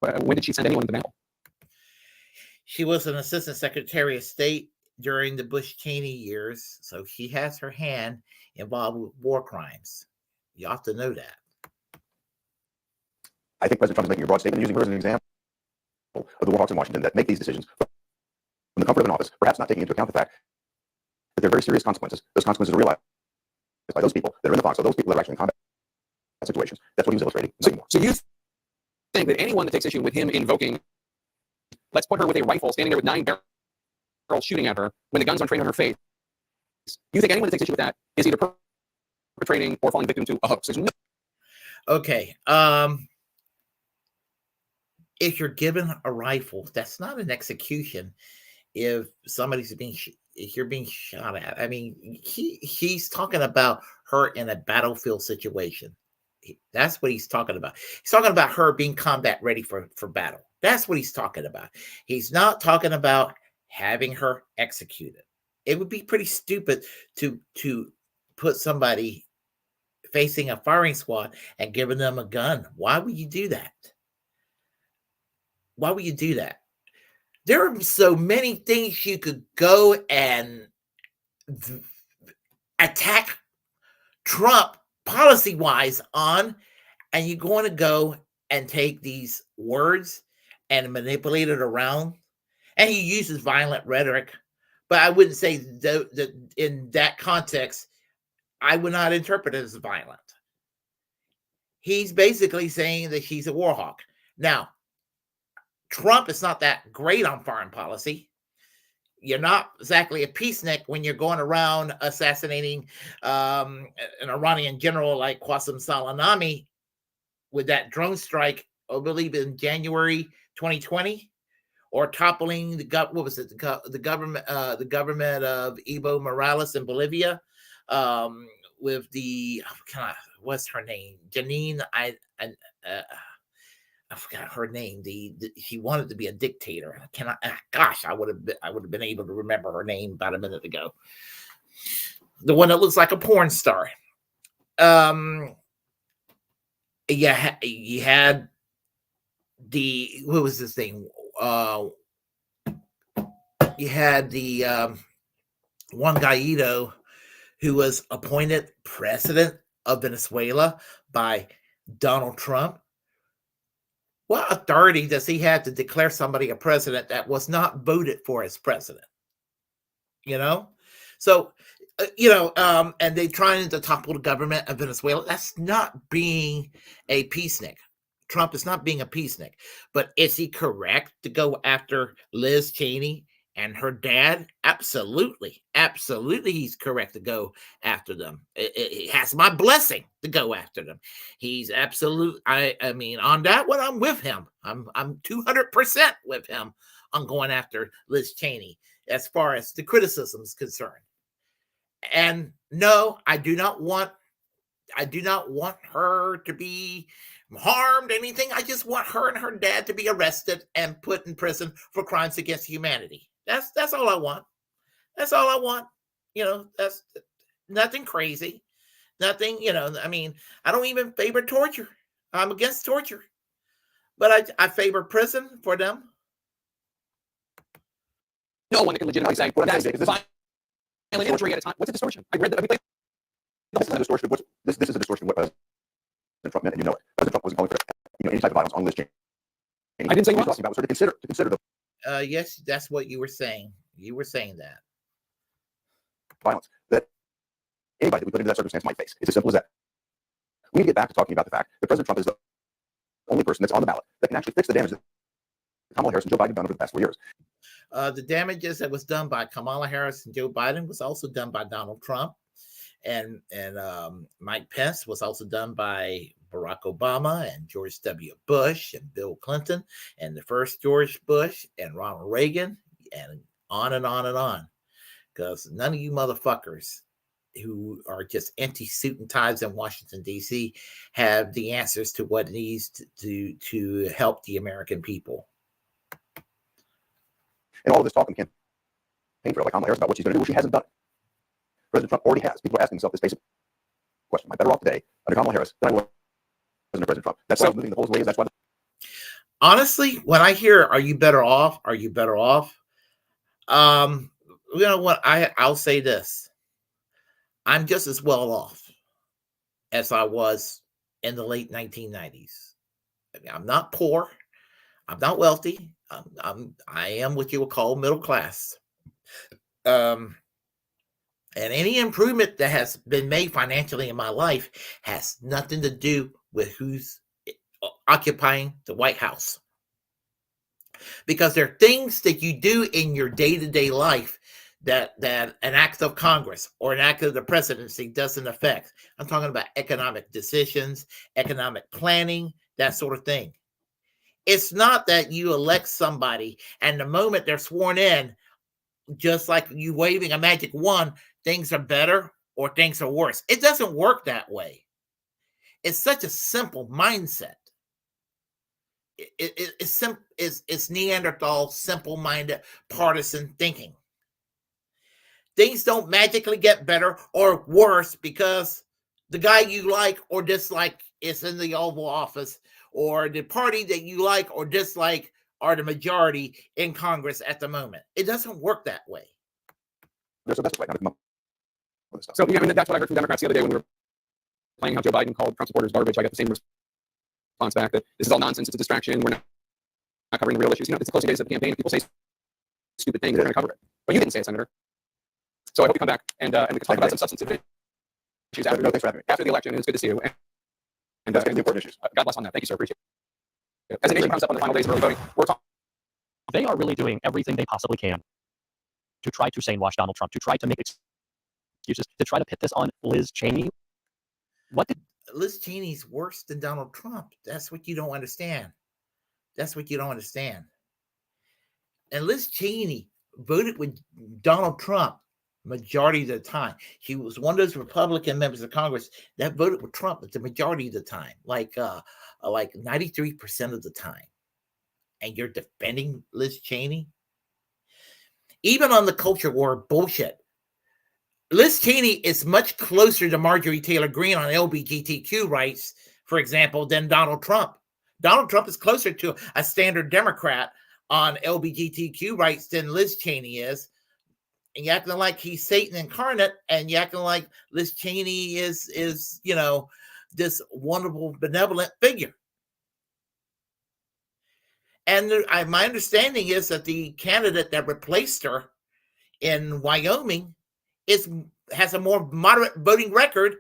When did she send anyone to battle? She was an assistant secretary of state during the Bush-Cheney years, so she has her hand involved with war crimes. You ought to know that. I think President Trump is making a broad statement, using her as an example of the war hawks in Washington that make these decisions from the comfort of an office, perhaps not taking into account the fact that there are very serious consequences. Those consequences are realized by those people that are in the foxhole, those people that are actually in combat situations. That's what he was illustrating. So you think that anyone that takes issue with him invoking, let's put her with a rifle standing there with 9 barrels shooting at her when the guns aren't trained on her face, you think anyone that takes issue with that is either perpetrating or falling victim to a hoax? No. Okay. If you're given a rifle, that's not an execution. If somebody's if you're being shot at, I mean, he's talking about her in a battlefield situation. That's what he's talking about. He's talking about her being combat ready for battle. That's what he's talking about. He's not talking about having her executed. It would be pretty stupid to put somebody facing a firing squad and giving them a gun. Why would you do that? Why would you do that? There are so many things you could go and attack Trump policy-wise on, and you're going to go and take these words and manipulate it around. And he uses violent rhetoric, but I wouldn't say that in that context, I would not interpret it as violent. He's basically saying that she's a war hawk. Now, Trump is not that great on foreign policy. You're not exactly a peacenik when you're going around assassinating an Iranian general like Qasem Soleimani with that drone strike, I believe in January 2020, or toppling the government of Evo Morales in Bolivia with the what's her name, Janine I forgot her name. She wanted to be a dictator. I would have been able to remember her name about a minute ago. The one that looks like a porn star. Yeah, you had what was this thing? You had the Juan Guaido, who was appointed president of Venezuela by Donald Trump. What authority does he have to declare somebody a president that was not voted for as president? So, and they trying to topple the government of Venezuela. That's not being a peacenik. Trump is not being a peacenik. But is he correct to go after Liz Cheney and her dad? Absolutely. Absolutely, he's correct to go after them. It has my blessing to go after them. He's absolute. I mean, on that one, I'm with him. I'm 200% with him on going after Liz Cheney as far as the criticism is concerned. And no, I do not want her to be harmed, anything. I just want her and her dad to be arrested and put in prison for crimes against humanity. That's all I want. That's all I want. That's nothing crazy. Nothing, I mean, I don't even favor torture. I'm against torture. But I favor prison for them. No one can legitimately say that's violent imagery at a time. What's a distortion? I read that. This is a distortion. This is a distortion. What President Trump meant, and you know it. President Trump wasn't calling for any type of violence on Liz Cheney. I didn't say he was what. talking about was her to consider the Yes, that's what you were saying. You were saying that violence that anybody that we put into that circumstance might face. It's as simple as that. We need to get back to talking about the fact that President Trump is the only person that's on the ballot that can actually fix the damage that Kamala Harris and Joe Biden done over the past 4 years. The damages that was done by Kamala Harris and Joe Biden was also done by Donald Trump, and Mike Pence was also done by Barack Obama and George W. Bush and Bill Clinton and the first George Bush and Ronald Reagan and on and on and on. Because none of you motherfuckers who are just anti-suit and ties in Washington, D.C. have the answers to what needs to help the American people. And all of this talk in the campaign for Kamala Harris about what she's going to do, well, she hasn't done it. President Trump already has. People are asking themselves this basic question: am I better off today under Kamala Harris than I was under President Trump? That's why I'm moving the polls away. That's why. Honestly, when I hear "Are you better off?" "Are you better off?" You know what? I'll say this: I'm just as well off as I was in the late 1990s. I'm not poor. I'm not wealthy. I am what you would call middle class. And any improvement that has been made financially in my life has nothing to do with who's occupying the White House. Because there are things that you do in your day-to-day life that an act of Congress or an act of the presidency doesn't affect. I'm talking about economic decisions, economic planning, that sort of thing. It's not that you elect somebody and the moment they're sworn in, just like you waving a magic wand, things are better or things are worse. It doesn't work that way. It's such a simple mindset. It's Neanderthal, simple-minded, partisan thinking. Things don't magically get better or worse because the guy you like or dislike is in the Oval Office, or the party that you like or dislike are the majority in Congress at the moment. It doesn't work that way. There's a best way now to come up with this stuff. So, yeah, I mean, that's what I heard from Democrats the other day when we were playing how Joe Biden called Trump supporters garbage. I got the same response back that this is all nonsense. It's a distraction. We're not covering the real issues. It's the closing days of the campaign. If people say stupid things, we're going to cover it. But you didn't say it, Senator. So I hope you come back and we can talk about some substantive issues after the election. And it's good to see you. And that's the important issues. God bless on that. Thank you, sir. Appreciate it. As the nation comes up on the final days of early voting, we're talking. They are really doing everything they possibly can to try to sane wash Donald Trump, to try to make excuses, to try to pit this on Liz Cheney. Liz Cheney's worse than Donald Trump. That's what you don't understand. That's what you don't understand. And Liz Cheney voted with Donald Trump majority of the time. She was one of those Republican members of Congress that voted with Trump at the majority of the time, like 93% of the time. And you're defending Liz Cheney? Even on the culture war bullshit, Liz Cheney is much closer to Marjorie Taylor Greene on LGBTQ rights, for example, than Donald Trump. Donald Trump is closer to a standard Democrat on LGBTQ rights than Liz Cheney is. And you're acting like he's Satan incarnate, and you're acting like Liz Cheney is this wonderful, benevolent figure. And my understanding is that the candidate that replaced her in Wyoming has a more moderate voting record,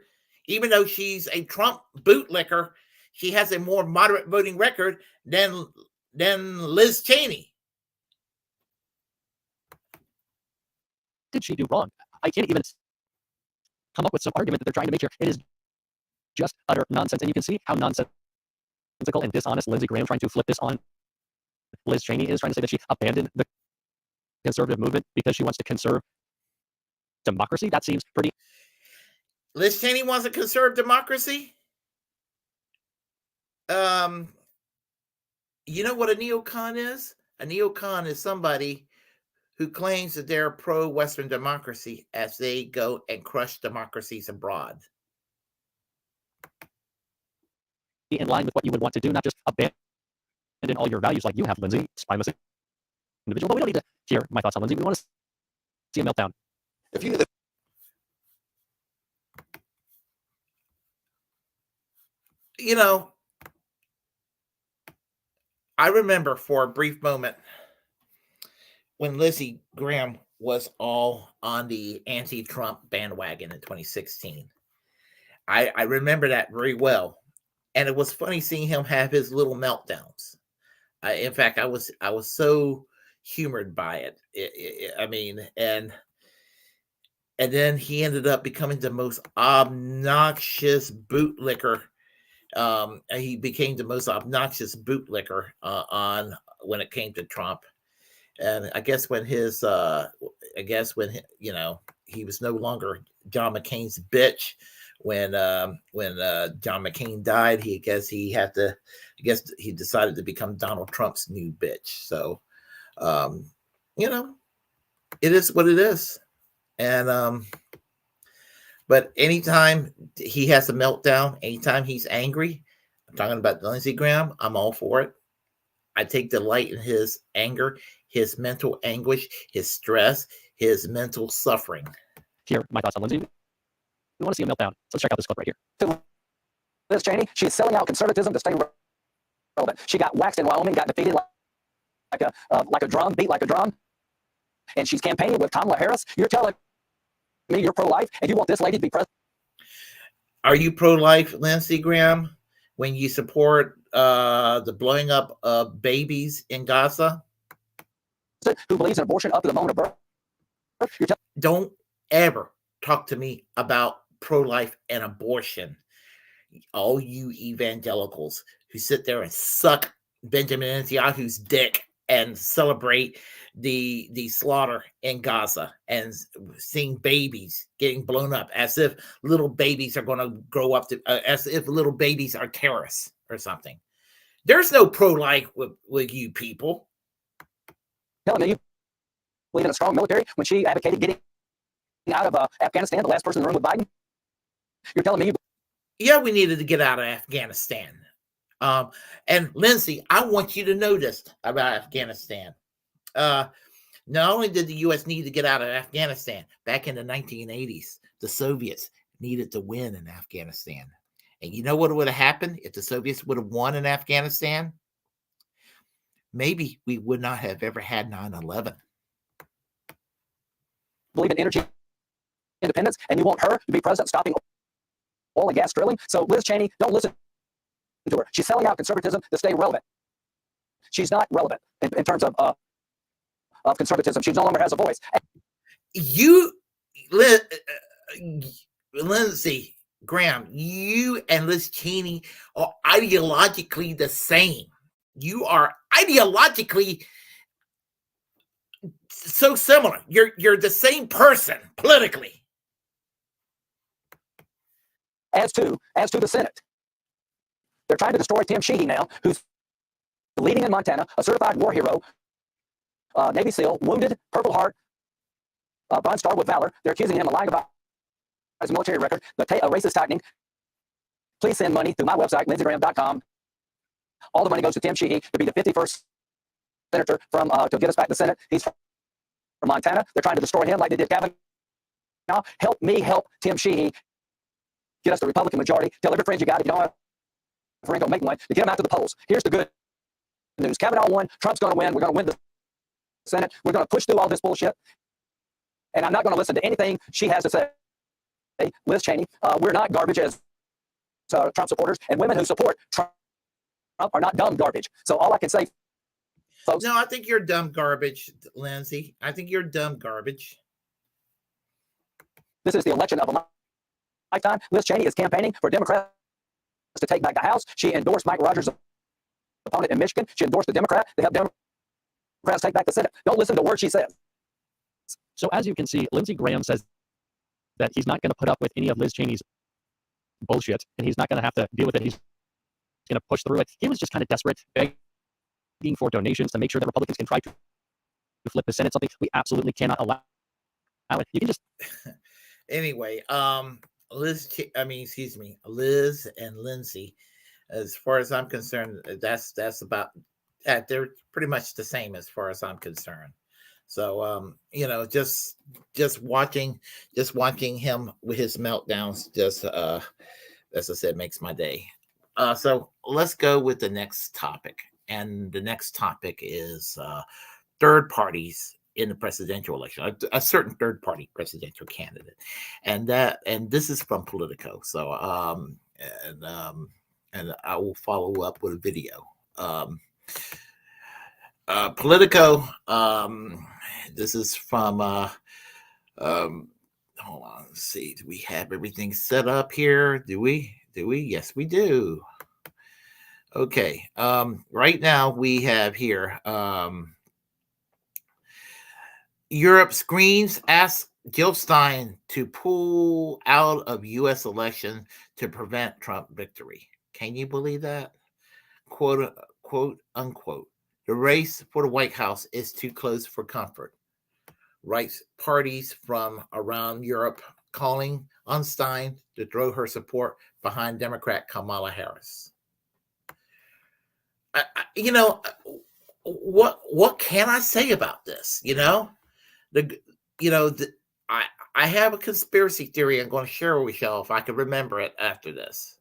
even though she's a Trump bootlicker. She has a more moderate voting record than Liz Cheney. Did she do wrong? I can't even come up with some argument that they're trying to make here. It is just utter nonsense, and you can see how nonsensical and dishonest Lindsey Graham trying to flip this on Liz Cheney is, trying to say that she abandoned the conservative movement because she wants to conserve democracy? That seems pretty. Liz Cheney wants to conserve democracy. You know what a neocon is? A neocon is somebody who claims that they're pro-Western democracy as they go and crush democracies abroad. In line with what you would want to do, not just abandon all your values like you have, Lindsay, spineless individual. But we don't need to hear my thoughts on Lindsay. We want to see a meltdown. If you knew that You know, I remember for a brief moment when Lindsey Graham was all on the anti-Trump bandwagon in 2016. I remember that very well. And it was funny seeing him have his little meltdowns. In fact, I was so humored by it. I mean, and then he ended up becoming the most obnoxious bootlicker. He became the most obnoxious bootlicker on when it came to Trump. And I guess when he was no longer John McCain's bitch. When John McCain died, he decided to become Donald Trump's new bitch. So, it is what it is. And but anytime he has a meltdown, anytime he's angry, I'm talking about Lindsey Graham, I'm all for it. I take delight in his anger, his mental anguish, his stress, his mental suffering. Here, my thoughts on Lindsay. We want to see a meltdown. Let's check out this clip right here. Liz Cheney, she's selling out conservatism to stay relevant. She got waxed in Wyoming, got defeated like a drum, beat like a drum, and she's campaigning with Kamala Harris. You're telling me you're pro-life and you want this lady to be president? Are you pro-life, Lindsey Graham, when you support the blowing up of babies in Gaza? Who believes in abortion up to the moment of birth? Don't ever talk to me about pro-life and abortion. All you evangelicals who sit there and suck Benjamin Netanyahu's dick and celebrate the slaughter in Gaza and seeing babies getting blown up as if little babies are going to grow up to as if little babies are terrorists or something. There's no pro-life with you people. Telling me you believe in a strong military when she advocated getting out of Afghanistan, the last person in the room with Biden. You're telling me yeah, we needed to get out of Afghanistan. And Lindsay, I want you to know this about Afghanistan. Not only did the U.S. need to get out of Afghanistan, back in the 1980s, the Soviets needed to win in Afghanistan. And you know what would have happened if the Soviets would have won in Afghanistan? Maybe we would not have ever had 9/11. believe in energy independence, and you want her to be president stopping oil and gas drilling. So Liz Cheney, don't listen to her. She's selling out conservatism to stay relevant. She's not relevant in terms of conservatism. She no longer has a voice. Lindsey Graham, you and Liz Cheney are ideologically the same. You are ideologically so similar. You're the same person politically. As to the Senate, they're trying to destroy Tim Sheehy now, who's leading in Montana, a certified war hero, Navy SEAL, wounded, Purple Heart, Bronze Star with Valor. They're accusing him of lying about his military record, a racist tightening. Please send money through my website, lindseygraham.com. All the money goes to Tim Sheehy to be the 51st senator to get us back the Senate. He's from Montana. They're trying to destroy him like they did Kavanaugh. Help me help Tim Sheehy get us the Republican majority. Tell every friend you got, if you don't have a friend, go make one, to get them out to the polls. Here's the good news. Kavanaugh won. Trump's going to win. We're going to win the Senate. We're going to push through all this bullshit. And I'm not going to listen to anything she has to say. Liz Cheney, we're not garbage as Trump supporters, and women who support Trump are not dumb garbage. So all I can say, folks. No, I think you're dumb garbage, Lindsey. I think you're dumb garbage. This is the election of a lifetime. Liz Cheney is campaigning for Democrats to take back the House. She endorsed Mike Rogers' opponent in Michigan. She endorsed the Democrat to help Democrats take back the Senate. Don't listen to words she says. So as you can see, Lindsey Graham says that he's not going to put up with any of Liz Cheney's bullshit, and he's not going to have to deal with it. He's going to push through it. He was just kind of desperate, begging for donations to make sure that Republicans can try to flip the Senate, something we absolutely cannot allow it. You can just anyway, Liz and Lindsay, as far as I'm concerned, that's about that. They're pretty much the same as far as I'm concerned. So just watching him with his meltdowns, just as I said, makes my day. So let's go with the next topic, and the next topic is third parties in the presidential election, a certain third party presidential candidate, and this is from Politico. So and I will follow up with a video. Politico. This is from hold on, let's see. Do we have everything set up here? Do we? Yes, we do. Okay. Right now we have here Europe's Greens ask Jill Stein to pull out of U.S. election to prevent Trump victory. Can you believe that? Quote unquote. The race for the White House is too close for comfort. Writes parties from around Europe calling on Stein to throw her support behind Democrat Kamala Harris. What can I say about this? I have a conspiracy theory I'm going to share with y'all if I can remember it after this.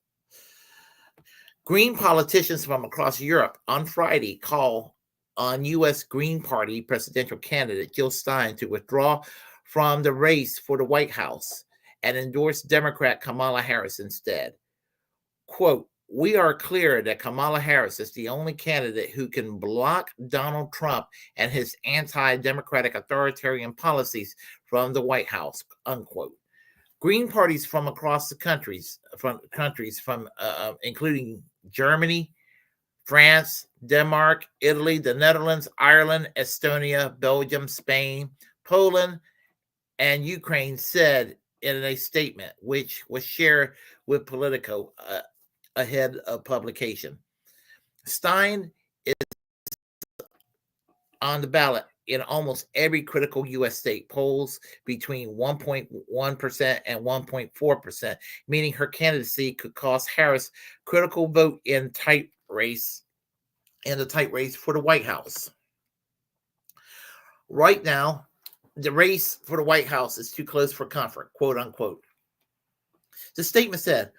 Green politicians from across Europe on Friday call on U.S. Green Party presidential candidate Jill Stein to withdraw from the race for the White House and endorse Democrat Kamala Harris instead. Quote, "We are clear that Kamala Harris is the only candidate who can block Donald Trump and his anti-democratic authoritarian policies from the White House," unquote. Green parties from across the countries, including Germany, France, Denmark, Italy, the Netherlands, Ireland, Estonia, Belgium, Spain, Poland, and Ukraine, said in a statement, which was shared with Politico ahead of publication. Stein is on the ballot in almost every critical U.S. state. Polls between 1.1% and 1.4%, meaning her candidacy could cost Harris critical vote in the tight race for the White House. Right now, the race for the White House is too close for comfort, quote unquote. The statement said,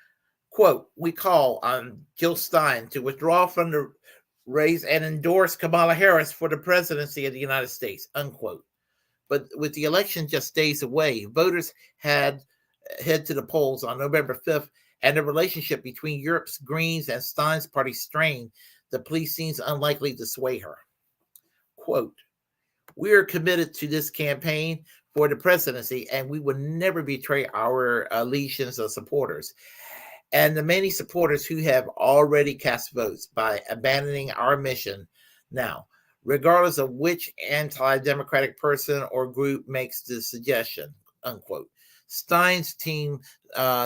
quote, "We call on Jill Stein to withdraw from the race and endorse Kamala Harris for the presidency of the United States," unquote. But with the election just days away, voters had head to the polls on November 5th, and the relationship between Europe's Greens and Stein's party strained. The police seems unlikely to sway her. Quote, "We are committed to this campaign for the presidency, and we will never betray our legions of supporters and the many supporters who have already cast votes by abandoning our mission now, regardless of which anti-democratic person or group makes the suggestion," unquote. Stein's team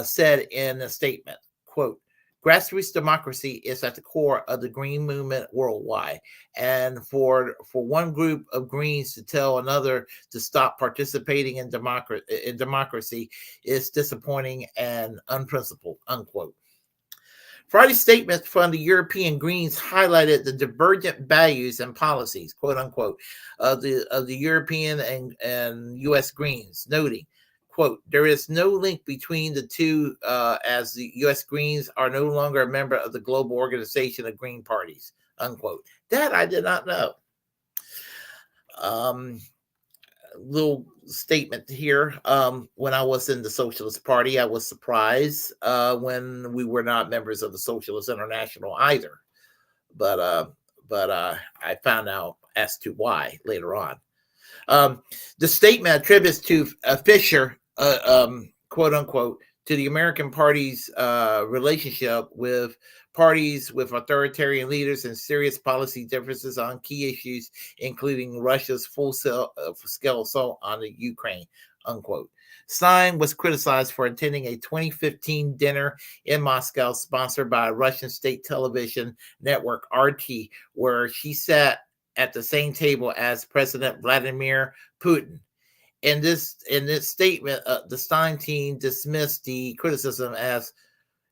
said in a statement, quote, "Grassroots democracy is at the core of the Green movement worldwide, and for one group of Greens to tell another to stop participating in democracy is disappointing and unprincipled," unquote. Friday's statement from the European Greens highlighted the divergent values and policies, quote unquote, of the European and U.S. Greens, noting, quote, "There is no link between the two as the U.S. Greens are no longer a member of the global organization of Green parties," unquote. That I did not know. Little statement here. When I was in the Socialist Party, I was surprised when we were not members of the Socialist International either. But I found out as to why later on. The statement attributes to Fisher, quote unquote, to the American Party's relationship with parties with authoritarian leaders and serious policy differences on key issues, including Russia's full-scale assault on the Ukraine, unquote. Stein was criticized for attending a 2015 dinner in Moscow sponsored by Russian state television network RT, where she sat at the same table as President Vladimir Putin. In this statement, the Stein team dismissed the criticism as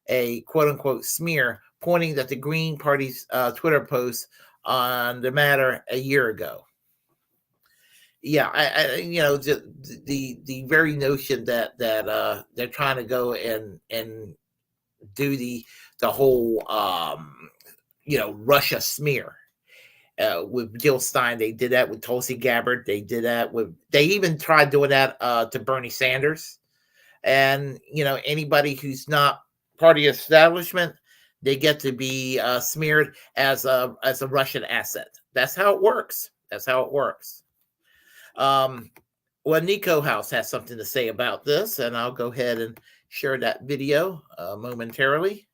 a quote-unquote smear, pointing that the Green Party's Twitter post on the matter a year ago. Yeah, the very notion that they're trying to go and do the whole Russia smear. With Jill Stein, they did that with Tulsi Gabbard. They did that they even tried doing that to Bernie Sanders. And, anybody who's not part of the establishment, they get to be smeared as a Russian asset. That's how it works. Well, Nico House has something to say about this, and I'll go ahead and share that video momentarily.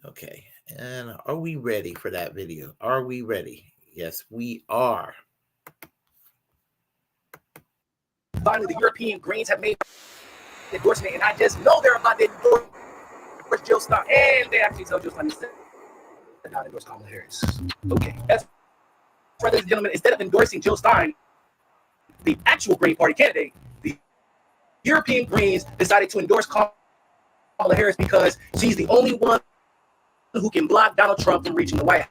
Okay. And are we ready for that video? Are we ready? Yes, we are. Finally, the European Greens have made the endorsement, and I just know they're about to endorse Jill Stein, and they actually tell Jill Stein to not endorse Kamala Harris. Okay, that's right, ladies and gentlemen. Instead of endorsing Jill Stein, the actual Green Party candidate, the European Greens decided to endorse Kamala Harris because she's the only one who can block Donald Trump from reaching the White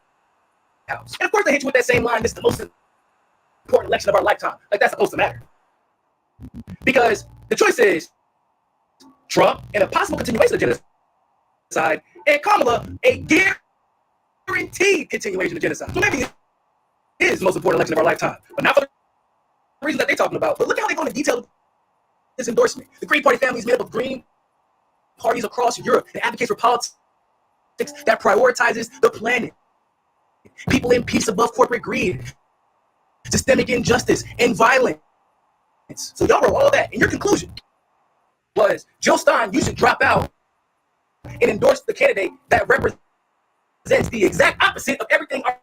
House. And of course, they hit you with that same line: "This is the most important election of our lifetime." Like that's supposed to matter, because the choice is Trump and a possible continuation of genocide, and Kamala, a guaranteed continuation of genocide. So maybe it is the most important election of our lifetime, but not for the reason that they're talking about. But look how they go into detail this endorsement. The Green Party family is made up of Green parties across Europe that advocates for politics that prioritizes the planet, people in peace above corporate greed, systemic injustice, and violence. So y'all wrote all that, and your conclusion was, Jill Stein, you should drop out and endorse the candidate that represents the exact opposite of everything our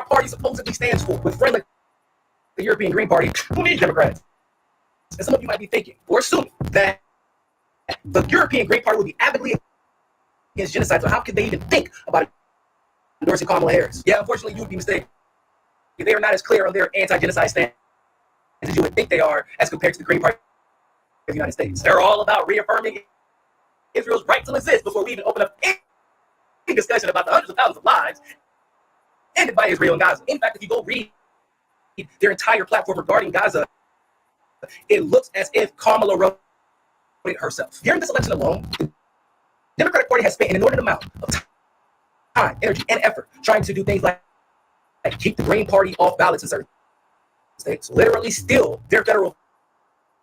party supposedly stands for. With friends like the European Green Party, who needs Democrats? And some of you might be thinking or assuming that the European Green Party will be avidly against genocide, so how could they even think about endorsing Kamala Harris? Yeah, unfortunately, you would be mistaken. They are not as clear on their anti-genocide stance as you would think they are as compared to the Green Party of the United States. They're all about reaffirming Israel's right to exist before we even open up any discussion about the hundreds of thousands of lives ended by Israel and Gaza. In fact, if you go read their entire platform regarding Gaza, it looks as if Kamala wrote it herself. During this election alone, the Democratic Party has spent an inordinate amount of time, energy, and effort trying to do things like keep the Green Party off ballots in certain states, literally steal their federal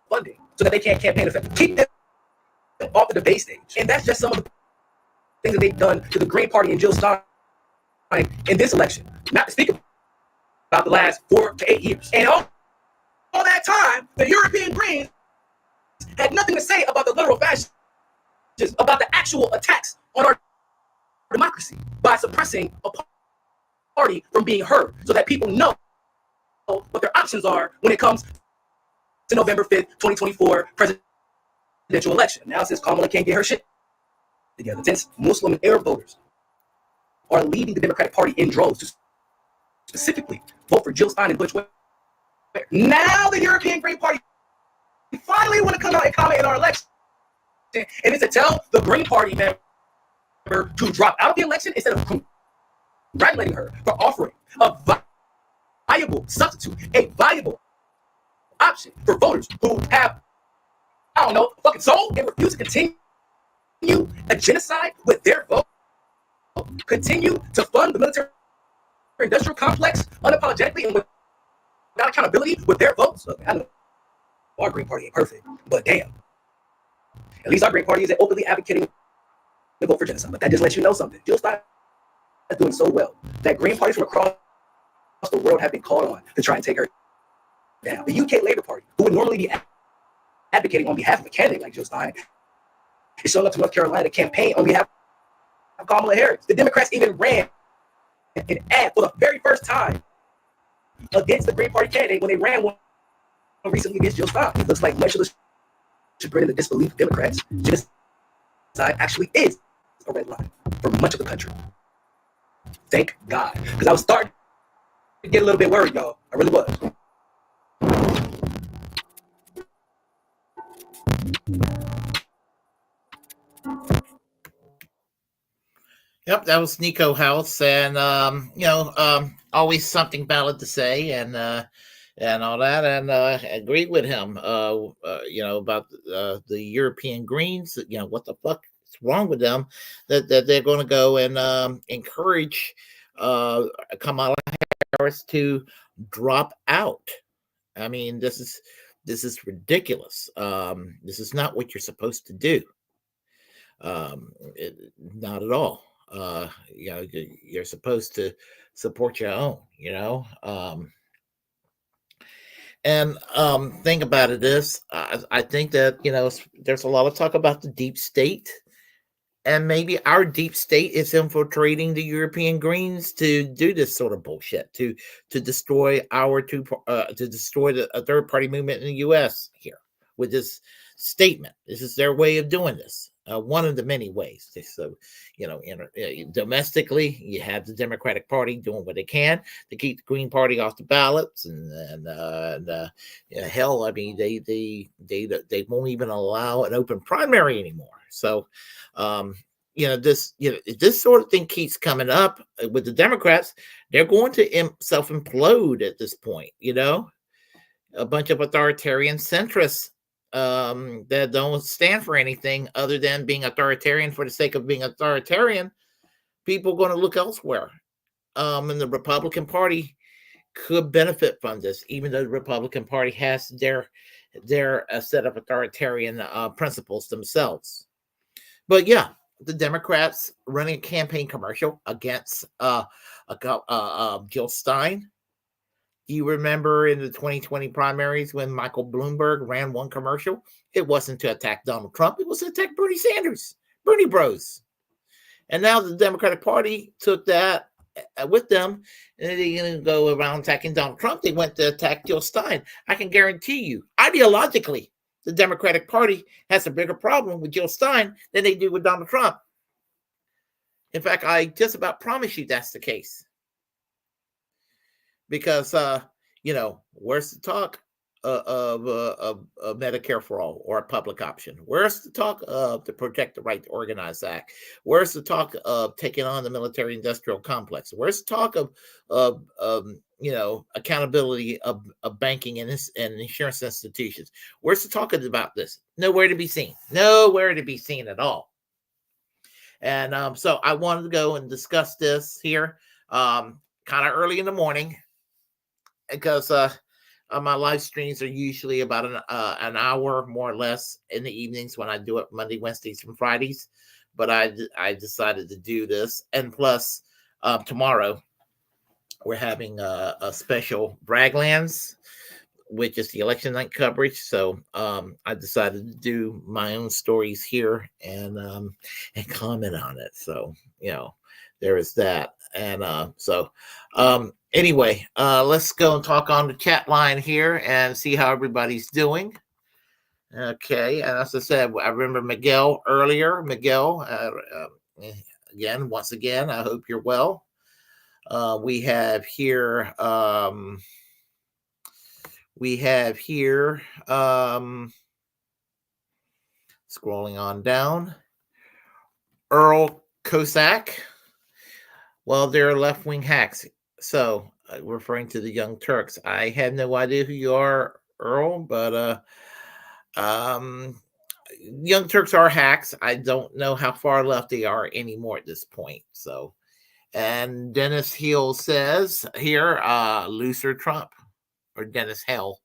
funding so that they can't campaign effectively, keep them off the debate stage. And that's just some of the things that they've done to the Green Party and Jill Stein in this election, not to speak about the last 4 to 8 years. And all that time, the European Greens had nothing to say about the literal fascists, about the actual attacks on our democracy by suppressing a party from being heard so that people know what their options are when it comes to November 5th, 2024 presidential election. Now, since Kamala can't get her shit together, since Muslim and Arab voters are leaving the Democratic Party in droves to specifically vote for Jill Stein and Butch Ware, now the European Green Party finally want to come out and comment in our election, and it's to tell the Green Party member to drop out of the election instead of congratulating her for offering a viable substitute, a viable option for voters who have, I don't know, fucking soul and refuse to continue a genocide with their vote, continue to fund the military industrial complex unapologetically and without accountability with their votes. Look, I know our Green Party ain't perfect, but damn, at least our Green Party isn't openly advocating to vote for genocide. But that just lets you know something. Jill Stein is doing so well that Green parties from across the world have been called on to try and take her down. The UK Labour Party, who would normally be advocating on behalf of a candidate like Jill Stein, showing up to North Carolina to campaign on behalf of Kamala Harris. The Democrats even ran an ad for the very first time against the Green Party candidate when they ran one recently against Jill Stein. It looks like much of the chagrin and the disbelief of Democrats, genocide actually is a red line for much of the country. Thank God. Because I was starting to get a little bit worried, y'all. I really was. Yep, that was Nico House, and always something valid to say, and all that, and agree with him. About the European Greens. What the fuck is wrong with them that they're going to go and encourage Kamala Harris to drop out. I mean, this is ridiculous. This is not what you're supposed to do. Not at all. You're supposed to support your own, and thing about it is, I think that there's a lot of talk about the deep state, and maybe our deep state is infiltrating the European Greens to do this sort of bullshit, to destroy to destroy a third party movement in the U.S. here with this statement. This is their way of doing this. One of the many ways. So, domestically, you have the Democratic Party doing what they can to keep the Green Party off the ballots, and hell, I mean, they won't even allow an open primary anymore. So, if this sort of thing keeps coming up with the Democrats, they're going to self implode at this point. A bunch of authoritarian centrists that don't stand for anything other than being authoritarian for the sake of being authoritarian. People are going to look elsewhere. And the Republican Party could benefit from this, even though the Republican Party has their set of authoritarian principles themselves. But yeah, the Democrats running a campaign commercial against Jill Stein. Do you remember in the 2020 primaries when Michael Bloomberg ran one commercial? It wasn't to attack Donald Trump. It was to attack Bernie Sanders, Bernie Bros. And now the Democratic Party took that with them, and they didn't go around attacking Donald Trump. They went to attack Jill Stein. I can guarantee you, ideologically, the Democratic Party has a bigger problem with Jill Stein than they do with Donald Trump. In fact, I just about promise you that's the case. Because, where's the talk of Medicare for all or a public option? Where's the talk of the Protect the Right to Organize Act? Where's the talk of taking on the military-industrial complex? Where's the talk of accountability of banking and insurance institutions? Where's the talk about this? Nowhere to be seen. Nowhere to be seen at all. And so I wanted to go and discuss this here kind of early in the morning, because my live streams are usually about an hour, more or less, in the evenings when I do it Monday, Wednesdays, and Fridays. But I decided to do this. And plus, tomorrow, we're having a special Braglands, which is the election night coverage. So I decided to do my own stories here and comment on it. So, there is that. And anyway, let's go and talk on the chat line here and see how everybody's doing. Okay, and as I said, I remember Miguel earlier. Miguel, once again, I hope you're well. We have here scrolling on down, Earl Cossack. Well, they're left-wing hacks. So, referring to the Young Turks. I have no idea who you are, Earl, but Young Turks are hacks. I don't know how far left they are anymore at this point. So, and Dennis Hill says here, looser Trump, or Dennis Hell.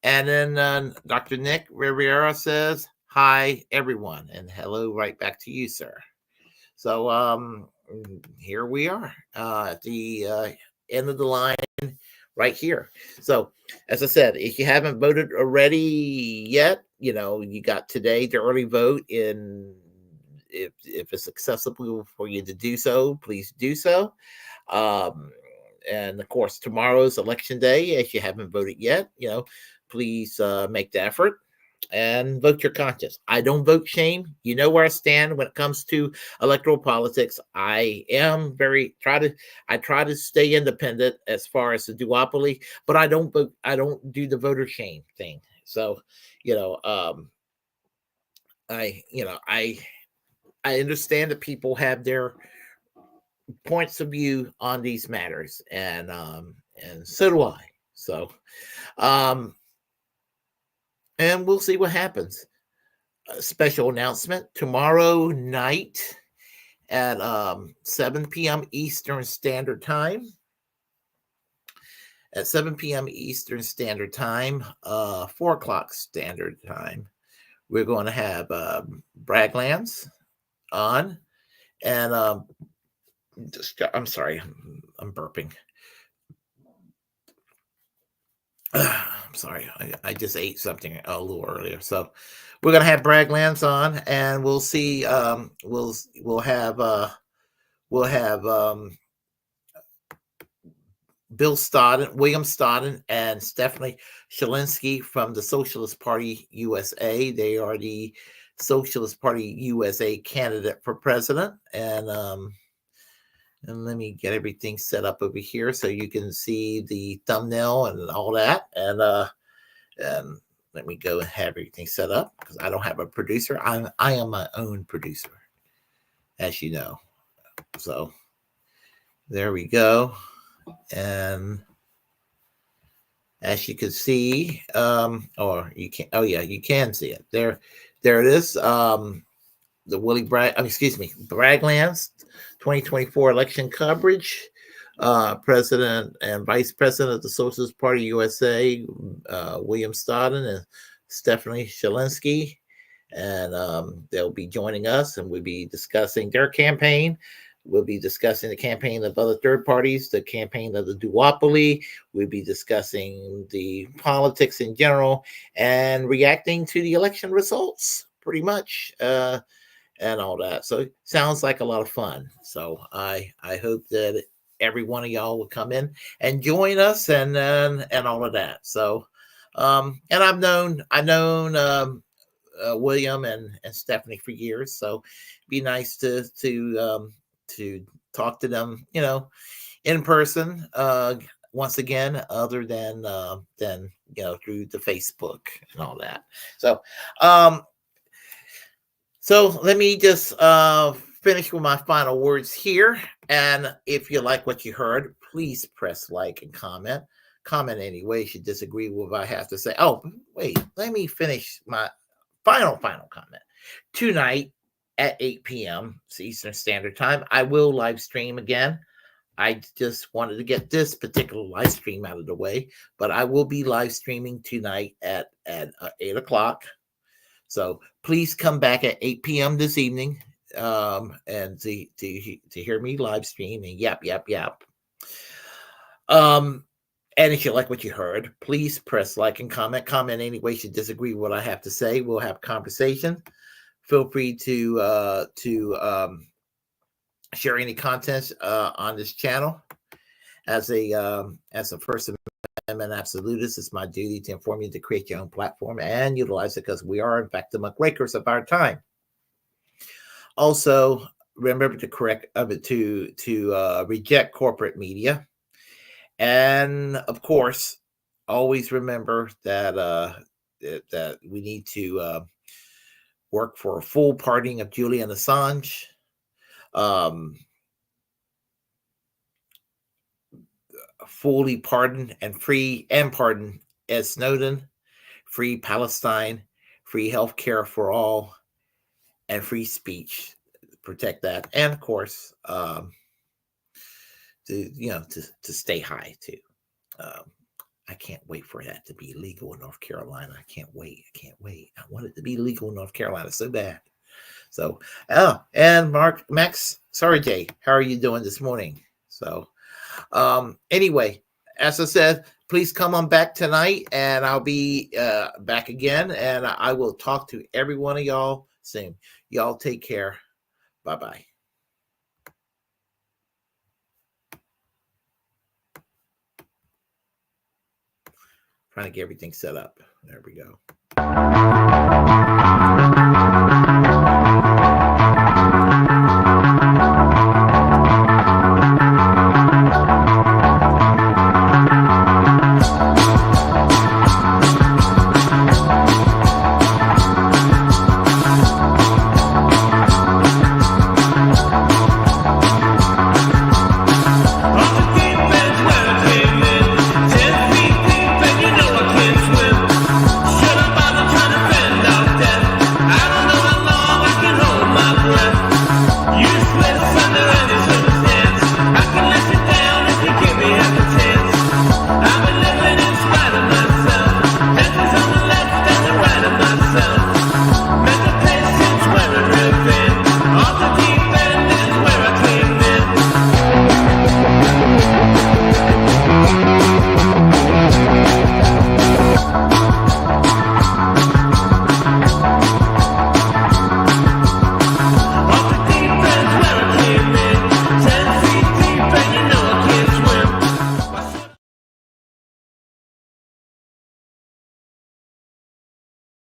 And then Dr. Nick Riviera says, hi, everyone, and hello right back to you, sir. So, here we are at the end of the line right here. So, as I said, if you haven't voted already yet, you got today to early vote in. If it's accessible for you to do so, please do so. Um, and of course, tomorrow's election day. If you haven't voted yet, please make the effort and vote your conscience. I don't vote shame. You know where I stand when it comes to electoral politics. I try to stay independent as far as the duopoly, but I don't vote. I don't do the voter shame thing. So, you know, um, I understand that people have their points of view on these matters, and so do I. So, um, and we'll see what happens. A special announcement tomorrow night at 7 p.m. Eastern Standard Time. At 7 p.m. Eastern Standard Time, 4 o'clock Standard Time, we're going to have Braglands on. And I'm sorry, I'm burping. I'm sorry, I just ate something a little earlier. So we're gonna have Braglands on, and we'll see. We'll have William Stodden, and Stephanie Shalinsky from the Socialist Party USA. They are the Socialist Party USA candidate for president, and let me get everything set up over here so you can see the thumbnail and all that. And let me go and have everything set up because I don't have a producer. I am my own producer, as you know. So there we go. And as you can see, or you can, oh yeah, you can see it. There it is. The Braglands 2024 election coverage. President and Vice President of the Socialist Party USA, William Stodden and Stephanie Shalinsky. And they'll be joining us, and we'll be discussing their campaign. We'll be discussing the campaign of other third parties, the campaign of the duopoly. We'll be discussing the politics in general and reacting to the election results, pretty much, and all that. So it sounds like a lot of fun. So I hope that every one of y'all will come in and join us, and all of that. So, and I've known William and Stephanie for years, so it'd be nice to talk to them, in person. Once again, other than through the Facebook and all that. So, so let me just finish with my final words here. And if you like what you heard, please press like and comment. Comment anyway if you disagree with what I have to say. Oh, wait, let me finish my final comment. Tonight at 8 p.m. Eastern Standard Time, I will live stream again. I just wanted to get this particular live stream out of the way, but I will be live streaming tonight at 8 o'clock. So please come back at 8 p.m. this evening, and to hear me live stream and yap. And if you like what you heard, please press like and comment. Comment any way you disagree with what I have to say. We'll have conversation. Feel free to share any content on this channel. As a First Amendment absolutist, it's my duty to inform you to create your own platform and utilize it, because we are, in fact, the muckrakers of our time. Also, remember to reject corporate media, and of course, always remember that that we need to work for a full pardoning of Julian Assange. Fully pardon and free and pardon Ed Snowden, free Palestine, free healthcare for all, and free speech. Protect that, and of course, to stay high too. I can't wait for that to be legal in North Carolina. I can't wait. I want it to be legal in North Carolina so bad. So, and Max, sorry, Jay, how are you doing this morning? So, anyway, as I said, please come on back tonight, and I'll be back again, and I will talk to every one of y'all soon. Y'all take care. Bye-bye. Trying to get everything set up. There we go.